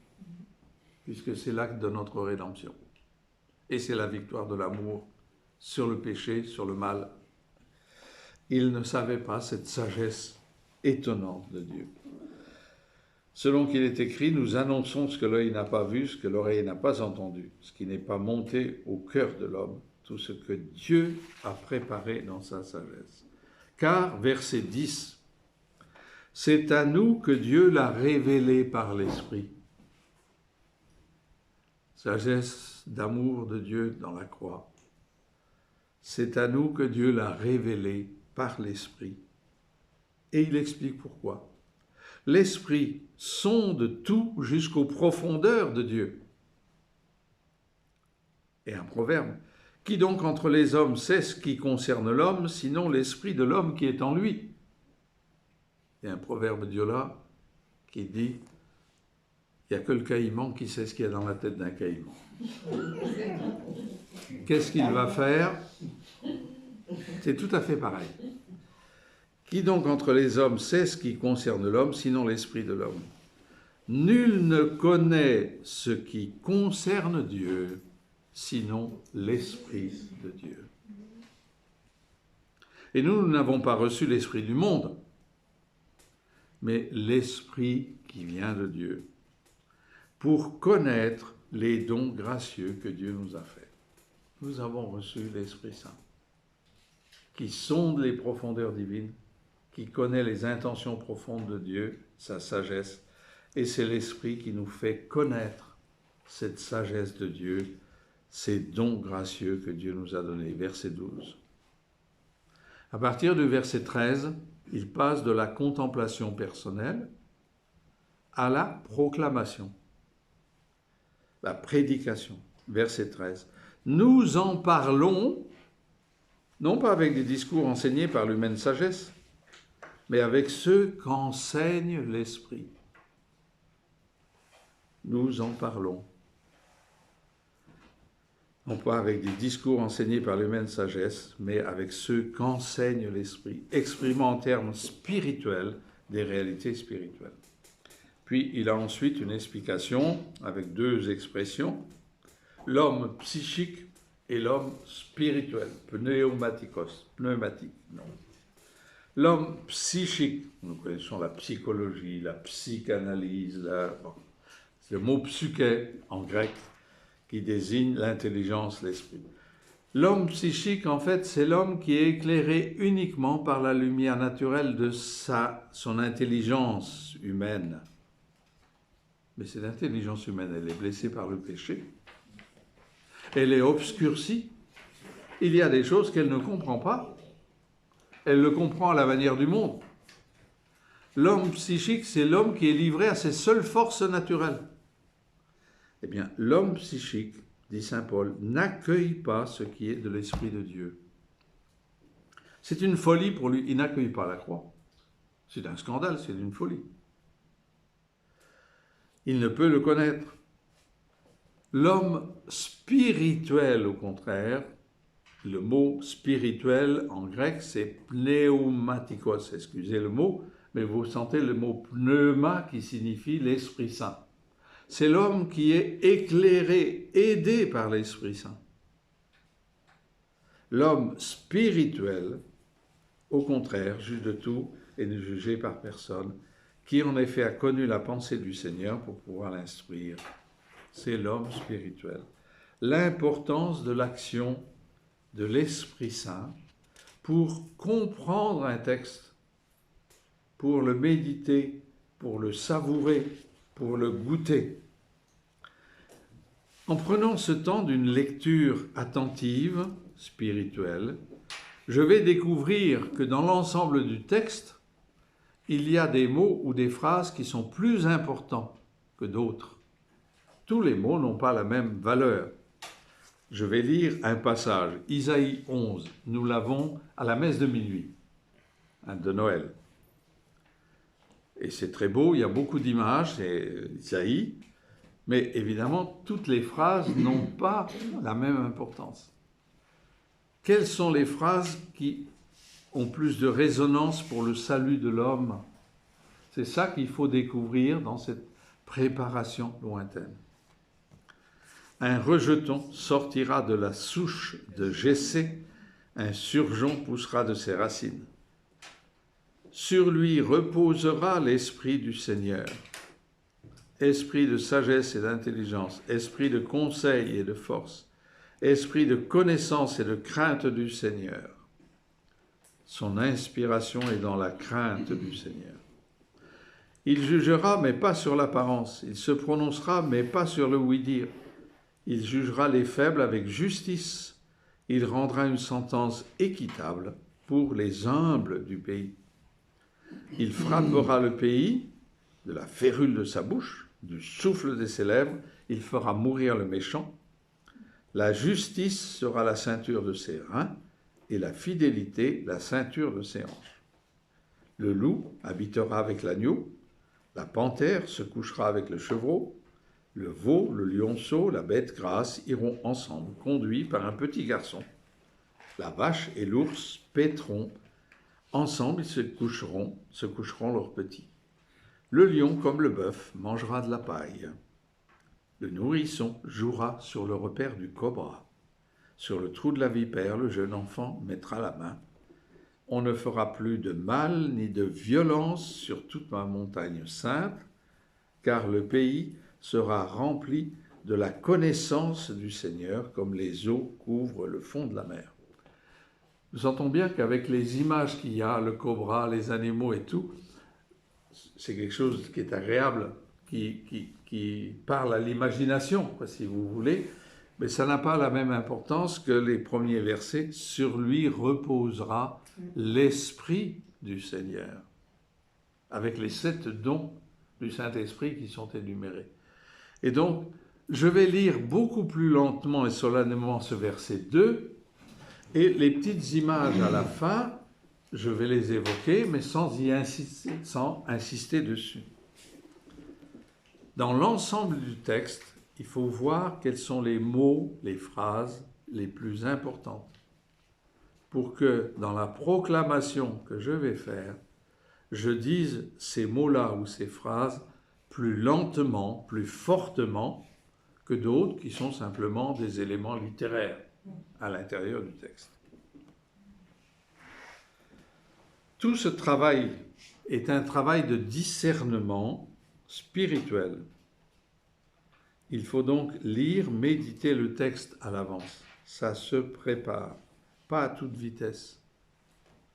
puisque c'est l'acte de notre rédemption. Et c'est la victoire de l'amour sur le péché, sur le mal. Il ne savait pas cette sagesse étonnante de Dieu. Selon qu'il est écrit, nous annonçons ce que l'œil n'a pas vu, ce que l'oreille n'a pas entendu, ce qui n'est pas monté au cœur de l'homme, tout ce que Dieu a préparé dans sa sagesse. Car, verset 10, c'est à nous que Dieu l'a révélé par l'Esprit. Sagesse d'amour de Dieu dans la croix. C'est à nous que Dieu l'a révélé par l'Esprit. Et il explique pourquoi. L'Esprit sonde tout jusqu'aux profondeurs de Dieu. Et un proverbe. Qui donc entre les hommes sait ce qui concerne l'homme, sinon l'esprit de l'homme qui est en lui? Il y a un proverbe diola qui dit il n'y a que le caïman qui sait ce qu'il y a dans la tête d'un caïman. Qu'est-ce qu'il va faire? C'est tout à fait pareil. Qui donc entre les hommes sait ce qui concerne l'homme, sinon l'esprit de l'homme? Nul ne connaît ce qui concerne Dieu, sinon l'Esprit de Dieu. Et nous n'avons pas reçu l'Esprit du monde, mais l'Esprit qui vient de Dieu, pour connaître les dons gracieux que Dieu nous a faits. Nous avons reçu l'Esprit Saint, qui sonde les profondeurs divines, qui connaît les intentions profondes de Dieu, sa sagesse, et c'est l'Esprit qui nous fait connaître cette sagesse de Dieu, ces dons gracieux que Dieu nous a donnés. Verset 12. À partir du verset 13, il passe de la contemplation personnelle à la proclamation, la prédication. Verset 13. Nous en parlons, non pas avec des discours enseignés par l'humaine sagesse, mais avec ceux qu'enseigne l'Esprit. Nous en parlons. Non pas avec des discours enseignés par l'humaine sagesse, mais avec ceux qu'enseigne l'Esprit, exprimant en termes spirituels des réalités spirituelles. Puis il a ensuite une explication avec deux expressions, l'homme psychique et l'homme spirituel, pneumatique, non. L'homme psychique, nous connaissons la psychologie, la psychanalyse, c'est le mot psyché en grec, qui désigne l'intelligence, l'esprit. L'homme psychique, en fait, c'est l'homme qui est éclairé uniquement par la lumière naturelle de son intelligence humaine. Mais cette intelligence humaine, elle est blessée par le péché. Elle est obscurcie. Il y a des choses qu'elle ne comprend pas. Elle le comprend à la manière du monde. L'homme psychique, c'est l'homme qui est livré à ses seules forces naturelles. Eh bien, l'homme psychique, dit saint Paul, n'accueille pas ce qui est de l'Esprit de Dieu. C'est une folie pour lui. Il n'accueille pas la croix. C'est un scandale, c'est une folie. Il ne peut le connaître. L'homme spirituel, au contraire, le mot spirituel en grec, c'est pneumatikos. Excusez le mot, mais vous sentez le mot pneuma qui signifie l'Esprit Saint. C'est l'homme qui est éclairé, aidé par l'Esprit Saint. L'homme spirituel, au contraire, juge de tout et ne jugé par personne, qui en effet a connu la pensée du Seigneur pour pouvoir l'instruire. C'est l'homme spirituel. L'importance de l'action de l'Esprit Saint pour comprendre un texte, pour le méditer, pour le savourer, pour le goûter. En prenant ce temps d'une lecture attentive, spirituelle, je vais découvrir que dans l'ensemble du texte, il y a des mots ou des phrases qui sont plus importants que d'autres. Tous les mots n'ont pas la même valeur. Je vais lire un passage, Isaïe 11, nous l'avons à la messe de minuit, de Noël. Et c'est très beau, il y a beaucoup d'images, c'est Isaïe, mais évidemment, toutes les phrases n'ont pas la même importance. Quelles sont les phrases qui ont plus de résonance pour le salut de l'homme? C'est ça qu'il faut découvrir dans cette préparation lointaine. Un rejeton sortira de la souche de Jessé, un surgeon poussera de ses racines. Sur lui reposera l'esprit du Seigneur, esprit de sagesse et d'intelligence, esprit de conseil et de force, esprit de connaissance et de crainte du Seigneur. Son inspiration est dans la crainte du Seigneur. Il jugera, mais pas sur l'apparence. Il se prononcera, mais pas sur le oui-dire. Il jugera les faibles avec justice. Il rendra une sentence équitable pour les humbles du pays. Il frappera le pays de la férule de sa bouche, du souffle de ses lèvres. Il fera mourir le méchant. La justice sera la ceinture de ses reins et la fidélité la ceinture de ses hanches. Le loup habitera avec l'agneau. La panthère se couchera avec le chevreau. Le veau, le lionceau, la bête grasse iront ensemble, conduits par un petit garçon. La vache et l'ours paîtront. Ensemble, ils se coucheront leurs petits. Le lion, comme le bœuf, mangera de la paille. Le nourrisson jouera sur le repère du cobra. Sur le trou de la vipère, le jeune enfant mettra la main. On ne fera plus de mal ni de violence sur toute ma montagne sainte, car le pays sera rempli de la connaissance du Seigneur, comme les eaux couvrent le fond de la mer. Nous sentons bien qu'avec les images qu'il y a, le cobra, les animaux et tout, c'est quelque chose qui est agréable, qui parle à l'imagination, si vous voulez, mais ça n'a pas la même importance que les premiers versets. Sur lui reposera l'Esprit du Seigneur, avec les 7 dons du Saint-Esprit qui sont énumérés. Et donc, je vais lire beaucoup plus lentement et solennellement ce verset 2, et les petites images à la fin, je vais les évoquer, mais sans insister dessus. Dans l'ensemble du texte, il faut voir quels sont les mots, les phrases les plus importantes, pour que dans la proclamation que je vais faire, je dise ces mots-là ou ces phrases plus lentement, plus fortement que d'autres qui sont simplement des éléments littéraires à l'intérieur du texte. Tout ce travail est un travail de discernement spirituel. Il faut donc lire, méditer le texte à l'avance. Ça se prépare, pas à toute vitesse.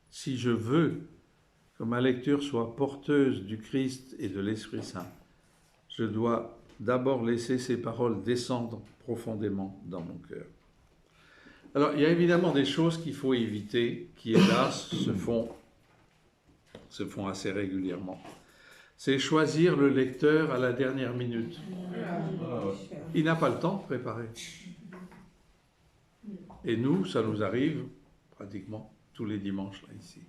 Si je veux que ma lecture soit porteuse du Christ et de l'Esprit Saint, je dois d'abord laisser ces paroles descendre profondément dans mon cœur. Alors, il y a évidemment des choses qu'il faut éviter, qui hélas se font assez régulièrement. C'est choisir le lecteur à la dernière minute. Il n'a pas le temps de préparer. Et nous, ça nous arrive pratiquement tous les dimanches là, ici.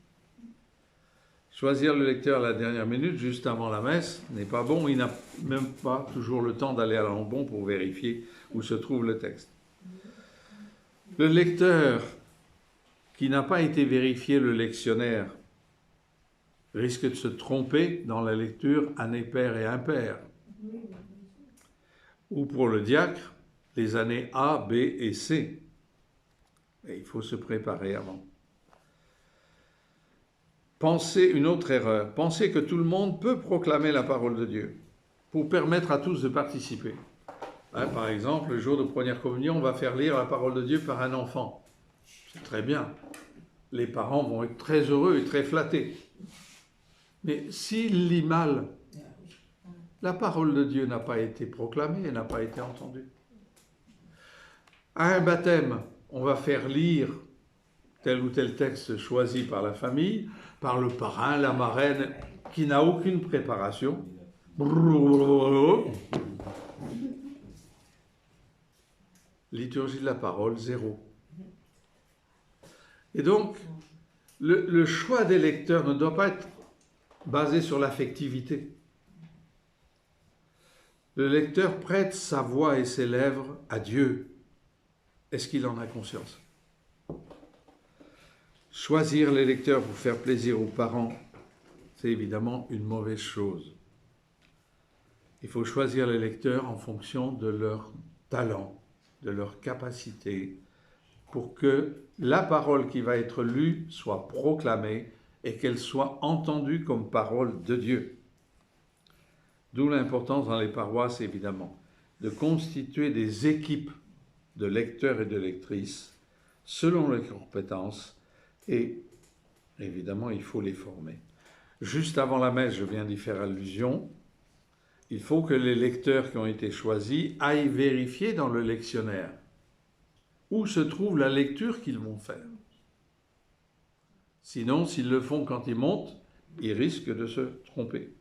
Choisir le lecteur à la dernière minute, juste avant la messe, n'est pas bon. Il n'a même pas toujours le temps d'aller à l'ambon pour vérifier où se trouve le texte. Le lecteur qui n'a pas été vérifié, le lectionnaire, risque de se tromper dans la lecture année paire et impair. Ou pour le diacre, les années A, B et C. Et il faut se préparer avant. Pensez une autre erreur. Pensez que tout le monde peut proclamer la parole de Dieu pour permettre à tous de participer. Par exemple, le jour de première communion, on va faire lire la parole de Dieu par un enfant. C'est très bien. Les parents vont être très heureux et très flattés. Mais s'il lit mal, la parole de Dieu n'a pas été proclamée et n'a pas été entendue. À un baptême, on va faire lire tel ou tel texte choisi par la famille, par le parrain, la marraine, qui n'a aucune préparation. Liturgie de la parole, 0. Et donc, le choix des lecteurs ne doit pas être basé sur l'affectivité. Le lecteur prête sa voix et ses lèvres à Dieu. Est-ce qu'il en a conscience? Choisir les lecteurs pour faire plaisir aux parents, c'est évidemment une mauvaise chose. Il faut choisir les lecteurs en fonction de leur talent, de leur capacité, pour que la parole qui va être lue soit proclamée et qu'elle soit entendue comme parole de Dieu. D'où l'importance dans les paroisses, évidemment, de constituer des équipes de lecteurs et de lectrices selon leurs compétences et, évidemment, il faut les former. Juste avant la messe, je viens d'y faire allusion, il faut que les lecteurs qui ont été choisis aillent vérifier dans le lectionnaire où se trouve la lecture qu'ils vont faire. Sinon, s'ils le font quand ils montent, ils risquent de se tromper.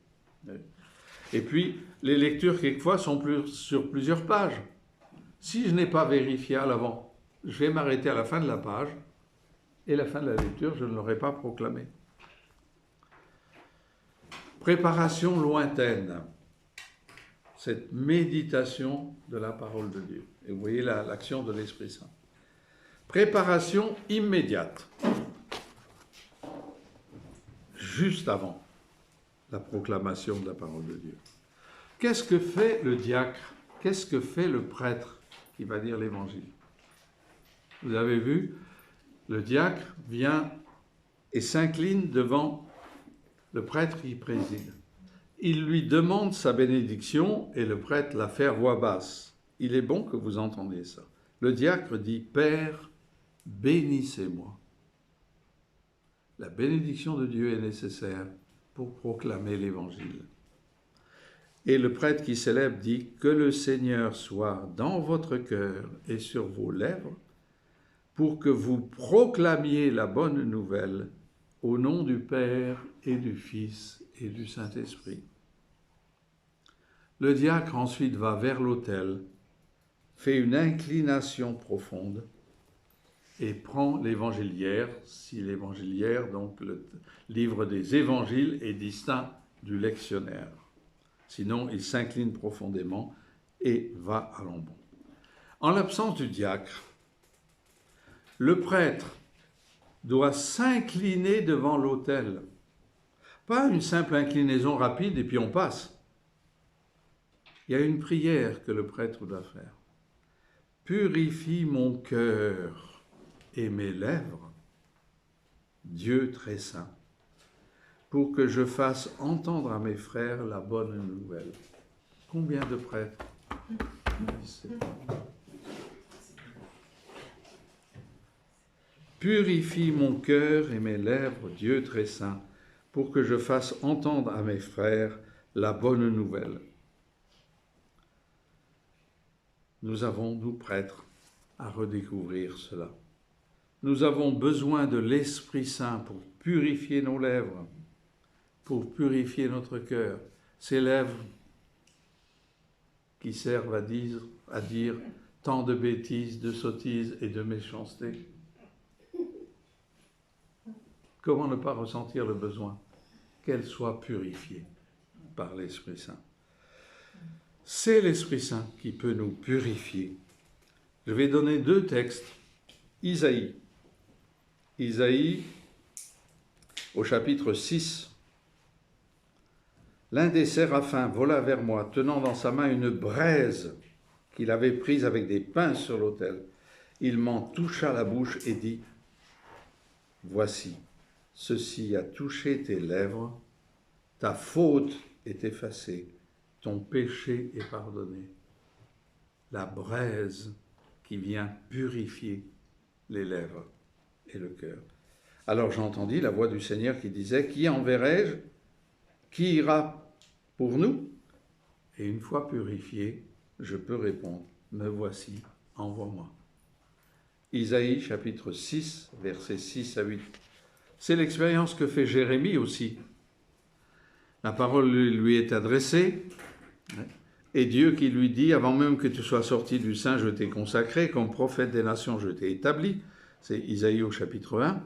Et puis, les lectures, quelquefois, sont sur plusieurs pages. Si je n'ai pas vérifié à l'avant, je vais m'arrêter à la fin de la page, et la fin de la lecture, je ne l'aurai pas proclamée. Préparation lointaine, cette méditation de la parole de Dieu. Et vous voyez l'action de l'Esprit Saint. Préparation immédiate, juste avant la proclamation de la parole de Dieu. Qu'est-ce que fait le diacre? Qu'est-ce que fait le prêtre qui va dire l'Évangile? Vous avez vu, le diacre vient et s'incline devant le prêtre qui préside. Il lui demande sa bénédiction et le prêtre la fait à voix basse. Il est bon que vous entendiez ça. Le diacre dit « Père, bénissez-moi ». La bénédiction de Dieu est nécessaire pour proclamer l'Évangile. Et le prêtre qui célèbre dit « Que le Seigneur soit dans votre cœur et sur vos lèvres, pour que vous proclamiez la bonne nouvelle au nom du Père et du Fils et du Saint-Esprit. » Le diacre ensuite va vers l'autel, fait une inclination profonde et prend l'évangéliaire, si l'évangéliaire, donc le livre des évangiles, est distinct du lectionnaire. Sinon, il s'incline profondément et va à l'embon. En l'absence du diacre, le prêtre doit s'incliner devant l'autel. Pas une simple inclinaison rapide et puis on passe. Il y a une prière que le prêtre doit faire. Purifie mon cœur et mes lèvres, Dieu très saint, pour que je fasse entendre à mes frères la bonne nouvelle. Combien de prêtres? Purifie mon cœur et mes lèvres, Dieu très saint, pour que je fasse entendre à mes frères la bonne nouvelle. Nous avons, nous prêtres, à redécouvrir cela. Nous avons besoin de l'Esprit Saint pour purifier nos lèvres, pour purifier notre cœur. Ces lèvres qui servent à dire tant de bêtises, de sottises et de méchanceté. Comment ne pas ressentir le besoin qu'elles soient purifiées par l'Esprit Saint? C'est l'Esprit Saint qui peut nous purifier. Je vais donner 2 textes. Isaïe. Isaïe, au chapitre 6. L'un des séraphins vola vers moi, tenant dans sa main une braise qu'il avait prise avec des pains sur l'autel. Il m'en toucha la bouche et dit, « Voici, ceci a touché tes lèvres, ta faute est effacée, ton péché est pardonné. » La braise qui vient purifier les lèvres et le cœur. Alors j'entendis la voix du Seigneur qui disait, « Qui enverrai-je? Qui ira pour nous ?» Et une fois purifié, je peux répondre, « Me voici, envoie-moi. » Isaïe chapitre 6, versets 6 à 8. C'est l'expérience que fait Jérémie aussi. La parole lui est adressée, et Dieu qui lui dit, « Avant même que tu sois sorti du sein, je t'ai consacré, comme prophète des nations, je t'ai établi. » C'est Isaïe au chapitre 1.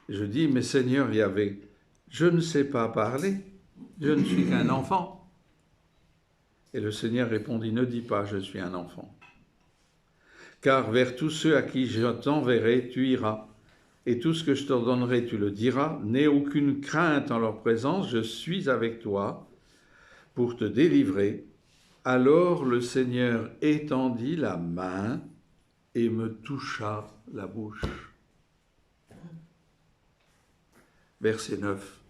Je dis, « Mais Seigneur Yahvé, je ne sais pas parler, je ne suis qu'un enfant. » Et le Seigneur répondit, « Ne dis pas, je suis un enfant. Car vers tous ceux à qui je t'enverrai, tu iras, et tout ce que je t'ordonnerai, tu le diras. N'aie aucune crainte en leur présence, je suis avec toi pour te délivrer. Alors le Seigneur étendit la main et me toucha la bouche. Verset 9.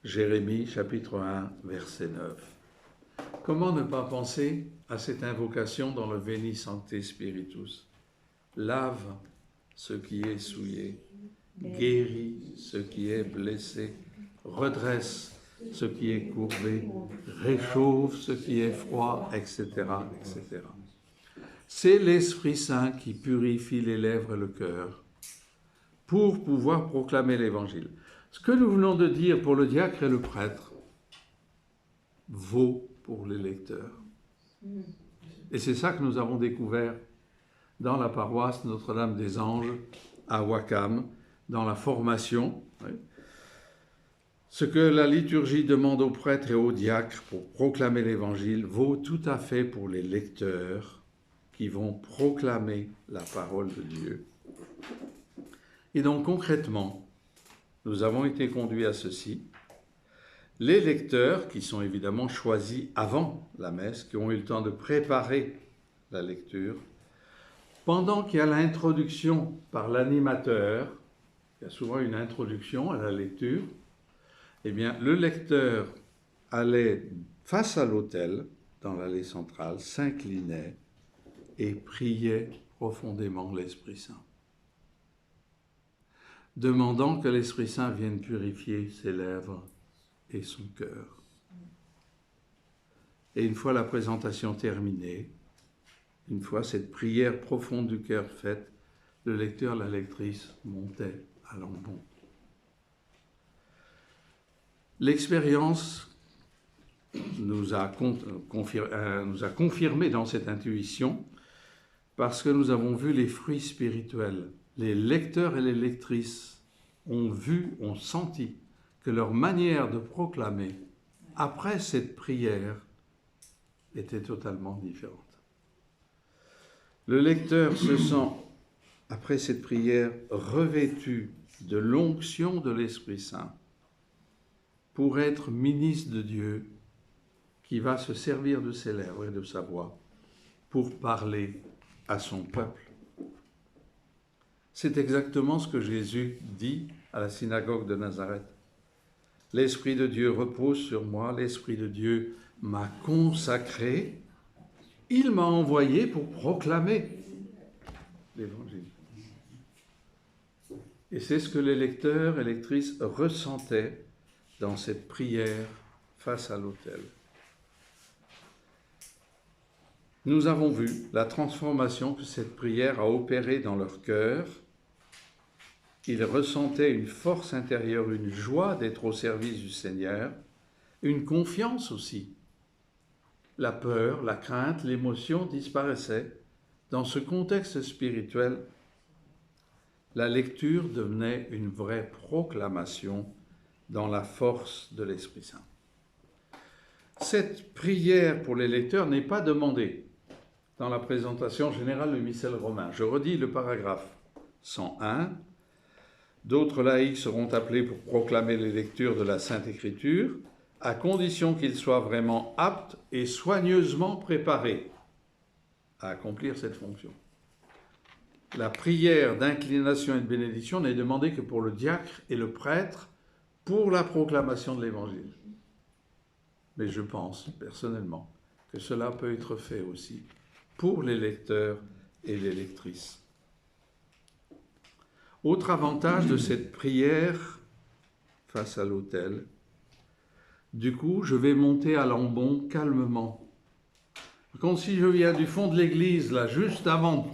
Jérémie, chapitre 1, verset 9. Comment ne pas penser à cette invocation dans le Veni Sancte Spiritus? Lave ce qui est souillé, guéris ce qui est blessé, redresse ce qui est courbé, réchauffe ce qui est froid, etc., etc. C'est l'Esprit Saint qui purifie les lèvres et le cœur pour pouvoir proclamer l'Évangile. Ce que nous venons de dire pour le diacre et le prêtre vaut pour les lecteurs. Et c'est ça que nous avons découvert dans la paroisse Notre-Dame-des-Anges à Wakam, dans la formation. Ce que la liturgie demande aux prêtres et aux diacres pour proclamer l'Évangile vaut tout à fait pour les lecteurs qui vont proclamer la parole de Dieu. Et donc concrètement, nous avons été conduits à ceci. Les lecteurs, qui sont évidemment choisis avant la messe, qui ont eu le temps de préparer la lecture, pendant qu'il y a l'introduction par l'animateur, il y a souvent une introduction à la lecture, eh bien, le lecteur allait face à l'autel, dans l'allée centrale, s'inclinait et priait profondément l'Esprit Saint, demandant que l'Esprit Saint vienne purifier ses lèvres et son cœur. Et une fois la présentation terminée, une fois cette prière profonde du cœur faite, le lecteur, la lectrice montait à l'ambon. L'expérience nous a confirmé dans cette intuition parce que nous avons vu les fruits spirituels. Les lecteurs et les lectrices ont vu, ont senti que leur manière de proclamer après cette prière était totalement différente. Le lecteur se sent, après cette prière, revêtu de l'onction de l'Esprit Saint pour être ministre de Dieu qui va se servir de ses lèvres et de sa voix pour parler à son peuple. C'est exactement ce que Jésus dit à la synagogue de Nazareth. L'Esprit de Dieu repose sur moi, l'Esprit de Dieu m'a consacré, il m'a envoyé pour proclamer l'Évangile. Et c'est ce que les lecteurs et lectrices ressentaient dans cette prière face à l'autel. Nous avons vu la transformation que cette prière a opérée dans leur cœur. Ils ressentaient une force intérieure, une joie d'être au service du Seigneur, une confiance aussi. La peur, la crainte, l'émotion disparaissaient. Dans ce contexte spirituel, la lecture devenait une vraie proclamation dans la force de l'Esprit Saint. Cette prière pour les lecteurs n'est pas demandée dans la présentation générale du missel romain. Je redis le paragraphe 101. D'autres laïcs seront appelés pour proclamer les lectures de la Sainte Écriture, à condition qu'ils soient vraiment aptes et soigneusement préparés à accomplir cette fonction. La prière d'inclination et de bénédiction n'est demandée que pour le diacre et le prêtre pour la proclamation de l'Évangile. Mais je pense, personnellement, que cela peut être fait aussi pour les lecteurs et les lectrices. Autre avantage de cette prière face à l'autel, du coup, je vais monter à l'ambon calmement. Comme si je viens du fond de l'église, là, juste avant,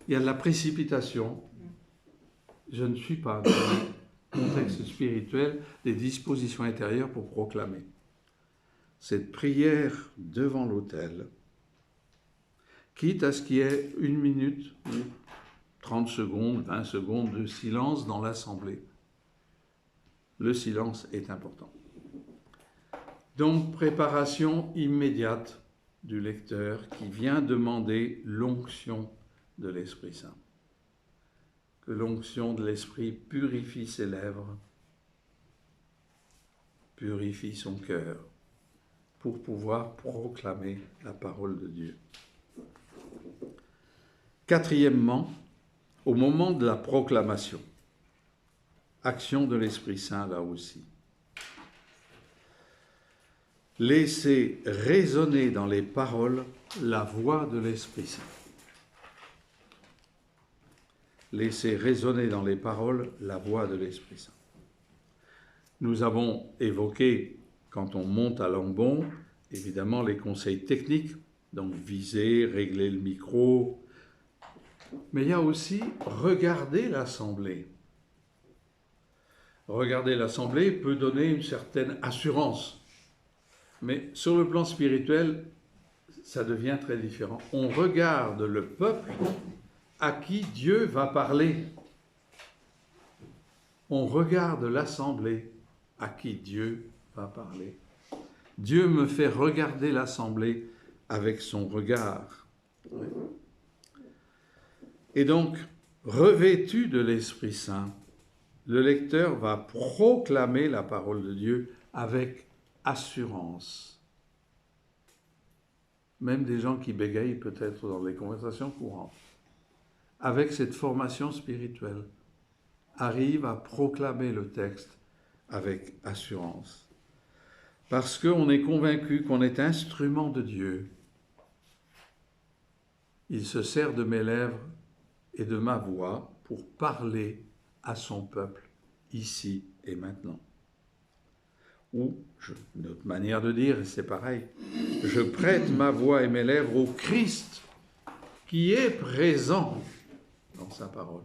il y a de la précipitation. Je ne suis pas dans le contexte spirituel des dispositions intérieures pour proclamer. Cette prière devant l'autel, quitte à ce qu'il y ait 1 minute, 30 secondes, 20 secondes de silence dans l'assemblée. Le silence est important. Donc, préparation immédiate du lecteur qui vient demander l'onction de l'Esprit Saint. que l'onction de l'Esprit purifie ses lèvres, purifie son cœur, pour pouvoir proclamer la parole de Dieu. Quatrièmement, au moment de la proclamation, action de l'Esprit Saint là aussi. Laissez résonner dans les paroles la voix de l'Esprit Saint. Laissez résonner dans les paroles la voix de l'Esprit Saint. Nous avons évoqué, quand on monte à Langbon, évidemment les conseils techniques, donc viser, régler le micro, mais il y a aussi regarder l'assemblée. Regarder l'assemblée peut donner une certaine assurance. Mais sur le plan spirituel, ça devient très différent. On regarde le peuple à qui Dieu va parler. On regarde l'assemblée à qui Dieu va parler. Dieu me fait regarder l'assemblée avec son regard. Et donc, revêtu de l'Esprit Saint, le lecteur va proclamer la parole de Dieu avec assurance. Même des gens qui bégayent peut-être dans les conversations courantes, avec cette formation spirituelle, arrivent à proclamer le texte avec assurance. Parce qu'on est convaincu qu'on est instrument de Dieu. Il se sert de mes lèvres et de ma voix pour parler à son peuple, ici et maintenant. Ou, une autre manière de dire, et c'est pareil, je prête ma voix et mes lèvres au Christ qui est présent dans sa parole.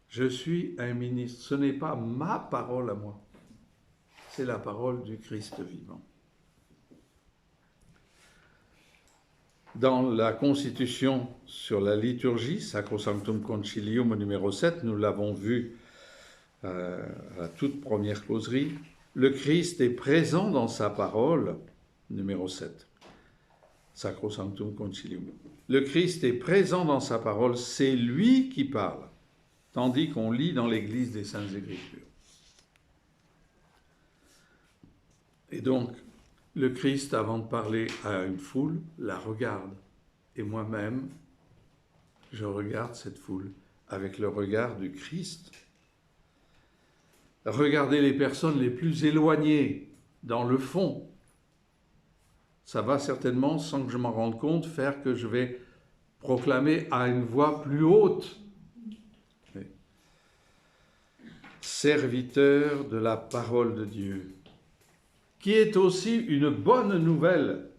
Je suis un ministre, ce n'est pas ma parole à moi, c'est la parole du Christ vivant. Dans la Constitution sur la liturgie, Sacrosanctum Concilium numéro 7, nous l'avons vu à la toute première causerie, le Christ est présent dans sa parole, numéro 7, Sacrosanctum Concilium. Le Christ est présent dans sa parole, c'est lui qui parle, tandis qu'on lit dans l'Église des Saintes Écritures. Et donc, le Christ, avant de parler à une foule, la regarde. Et moi-même, je regarde cette foule avec le regard du Christ. Regardez les personnes les plus éloignées, dans le fond. Ça va certainement, sans que je m'en rende compte, faire que je vais proclamer à une voix plus haute. Oui. Serviteur de la parole de Dieu, qui est aussi une bonne nouvelle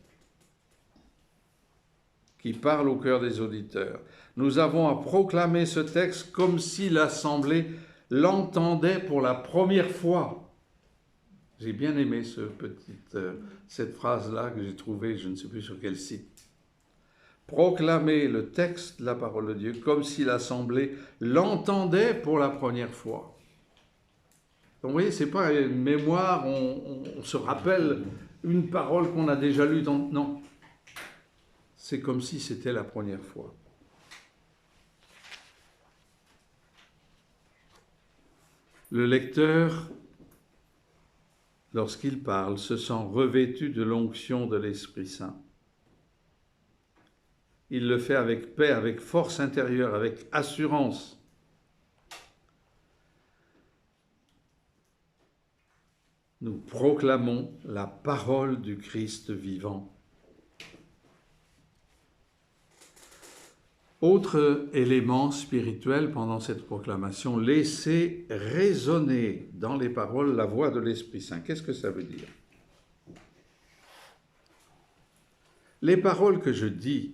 qui parle au cœur des auditeurs. Nous avons à proclamer ce texte comme si l'Assemblée l'entendait pour la première fois. J'ai bien aimé cette phrase-là que j'ai trouvée, je ne sais plus sur quel site. Proclamer le texte de la parole de Dieu comme si l'Assemblée l'entendait pour la première fois. Donc vous voyez, ce n'est pas une mémoire, on se rappelle une parole qu'on a déjà lue. Non, c'est comme si c'était la première fois. Le lecteur, lorsqu'il parle, se sent revêtu de l'onction de l'Esprit Saint. Il le fait avec paix, avec force intérieure, avec assurance. Nous proclamons la parole du Christ vivant. Autre élément spirituel pendant cette proclamation, laisser résonner dans les paroles la voix de l'Esprit Saint. Qu'est-ce que ça veut dire? Les paroles que je dis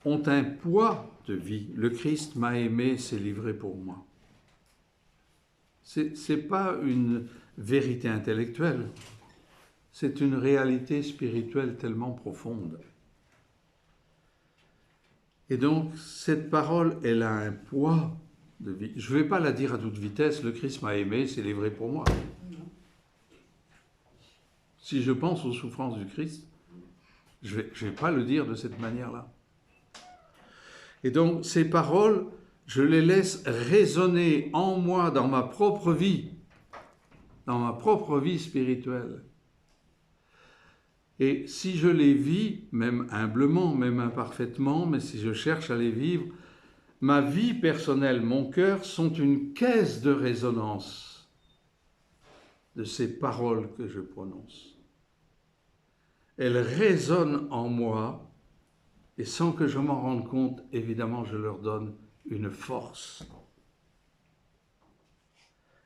ont un poids de vie. Le Christ m'a aimé, s'est livré pour moi. Ce n'est pas une vérité intellectuelle, c'est une réalité spirituelle tellement profonde. Et donc, cette parole, elle a un poids de vie. Je ne vais pas la dire à toute vitesse, le Christ m'a aimé, s'est livré pour moi. Si je pense aux souffrances du Christ, je vais pas le dire de cette manière-là. Et donc, ces paroles, je les laisse résonner en moi, dans ma propre vie spirituelle. Et si je les vis, même humblement, même imparfaitement, mais si je cherche à les vivre, ma vie personnelle, mon cœur sont une caisse de résonance de ces paroles que je prononce. Elles résonnent en moi et sans que je m'en rende compte, évidemment, je leur donne une force.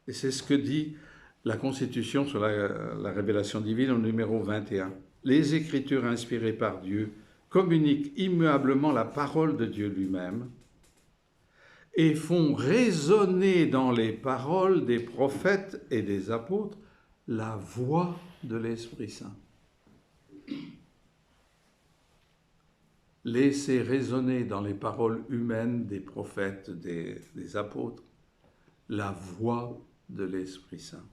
Et c'est ce que dit la Constitution sur la révélation divine au numéro 21. Les Écritures inspirées par Dieu communiquent immuablement la parole de Dieu lui-même et font résonner dans les paroles des prophètes et des apôtres la voix de l'Esprit Saint. Laissez résonner dans les paroles humaines des prophètes, des apôtres, la voix de l'Esprit Saint.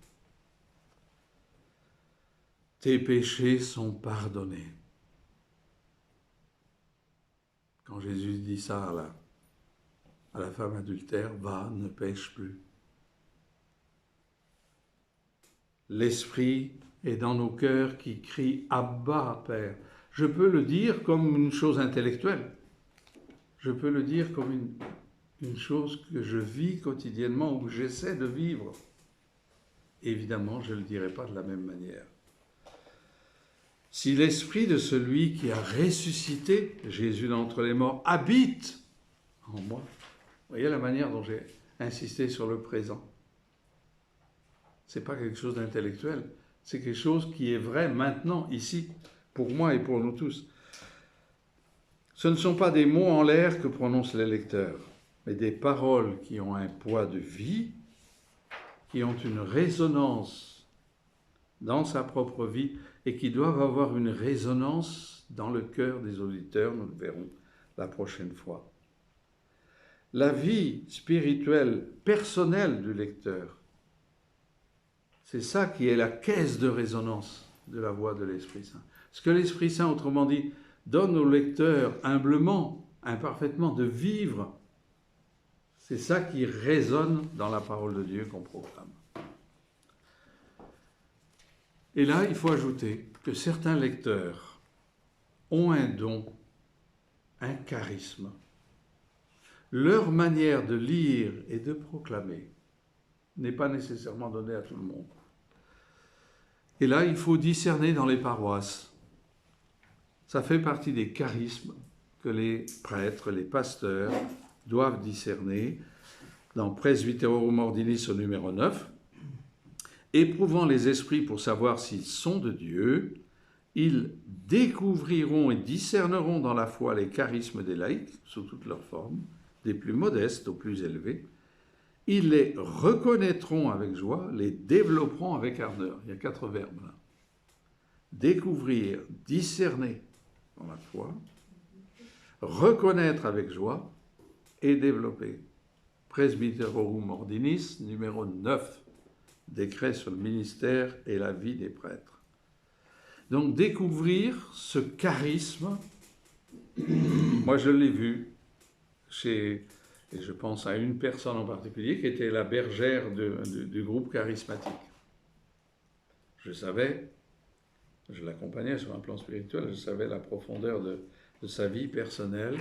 Tes péchés sont pardonnés. Quand Jésus dit ça à la femme adultère, va, ne pêche plus. L'Esprit est dans nos cœurs qui crie « Abba, Père ». Je peux le dire comme une chose intellectuelle. Je peux le dire comme une chose que je vis quotidiennement ou que j'essaie de vivre. Évidemment, je ne le dirai pas de la même manière. Si l'esprit de celui qui a ressuscité Jésus d'entre les morts habite en moi, vous voyez la manière dont j'ai insisté sur le présent. Ce n'est pas quelque chose d'intellectuel, c'est quelque chose qui est vrai maintenant, ici, pour moi et pour nous tous. Ce ne sont pas des mots en l'air que prononcent les lecteurs, mais des paroles qui ont un poids de vie, qui ont une résonance dans sa propre vie et qui doivent avoir une résonance dans le cœur des auditeurs, nous le verrons la prochaine fois. La vie spirituelle personnelle du lecteur, c'est ça qui est la caisse de résonance de la voix de l'Esprit Saint. Ce que l'Esprit Saint, autrement dit, donne au lecteur humblement, imparfaitement, de vivre, c'est ça qui résonne dans la parole de Dieu qu'on proclame. Et là, il faut ajouter que certains lecteurs ont un don, un charisme. Leur manière de lire et de proclamer n'est pas nécessairement donnée à tout le monde. Et là, il faut discerner dans les paroisses. Ça fait partie des charismes que les prêtres, les pasteurs doivent discerner dans Presbyterorum Ordinis au numéro 9. Éprouvant les esprits pour savoir s'ils sont de Dieu, ils découvriront et discerneront dans la foi les charismes des laïcs, sous toutes leurs formes, des plus modestes aux plus élevés. Ils les reconnaîtront avec joie, les développeront avec ardeur. Il y a 4 verbes là. Découvrir, discerner dans la foi, reconnaître avec joie et développer. Presbyterorum Ordinis, numéro 9, décret sur le ministère et la vie des prêtres. Donc découvrir ce charisme, moi je l'ai vu et je pense à une personne en particulier qui était la bergère du groupe charismatique. Je savais, je l'accompagnais sur un plan spirituel, je savais la profondeur de sa vie personnelle.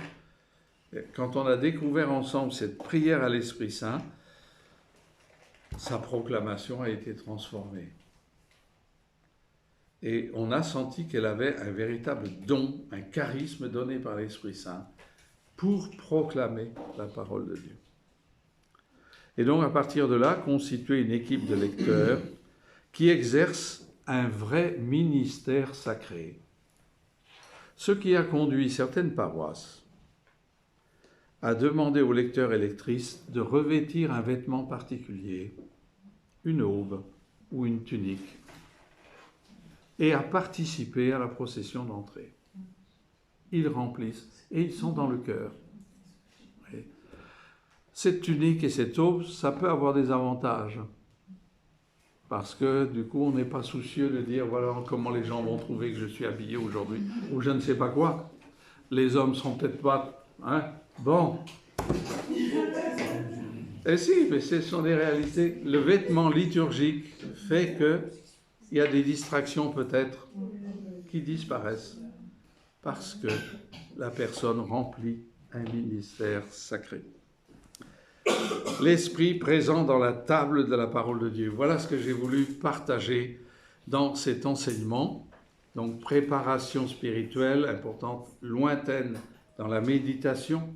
Et quand on a découvert ensemble cette prière à l'Esprit Saint, sa proclamation a été transformée. Et on a senti qu'elle avait un véritable don, un charisme donné par l'Esprit Saint pour proclamer la parole de Dieu. Et donc, à partir de là, constituer une équipe de lecteurs qui exerce un vrai ministère sacré. Ce qui a conduit certaines paroisses à demander aux lecteurs et lectrices de revêtir un vêtement particulier, une aube ou une tunique, et à participer à la procession d'entrée. Ils remplissent et ils sont dans le cœur. Cette tunique et cette aube, ça peut avoir des avantages. Parce que du coup, on n'est pas soucieux de dire voilà comment les gens vont trouver que je suis habillé aujourd'hui, ou je ne sais pas quoi. Les hommes ne seront peut-être pas... Bon. Eh si, mais ce sont des réalités. Le vêtement liturgique fait qu'il y a des distractions peut-être qui disparaissent parce que la personne remplit un ministère sacré. L'Esprit présent dans la table de la parole de Dieu. Voilà ce que j'ai voulu partager dans cet enseignement. Donc, préparation spirituelle importante, lointaine dans la méditation,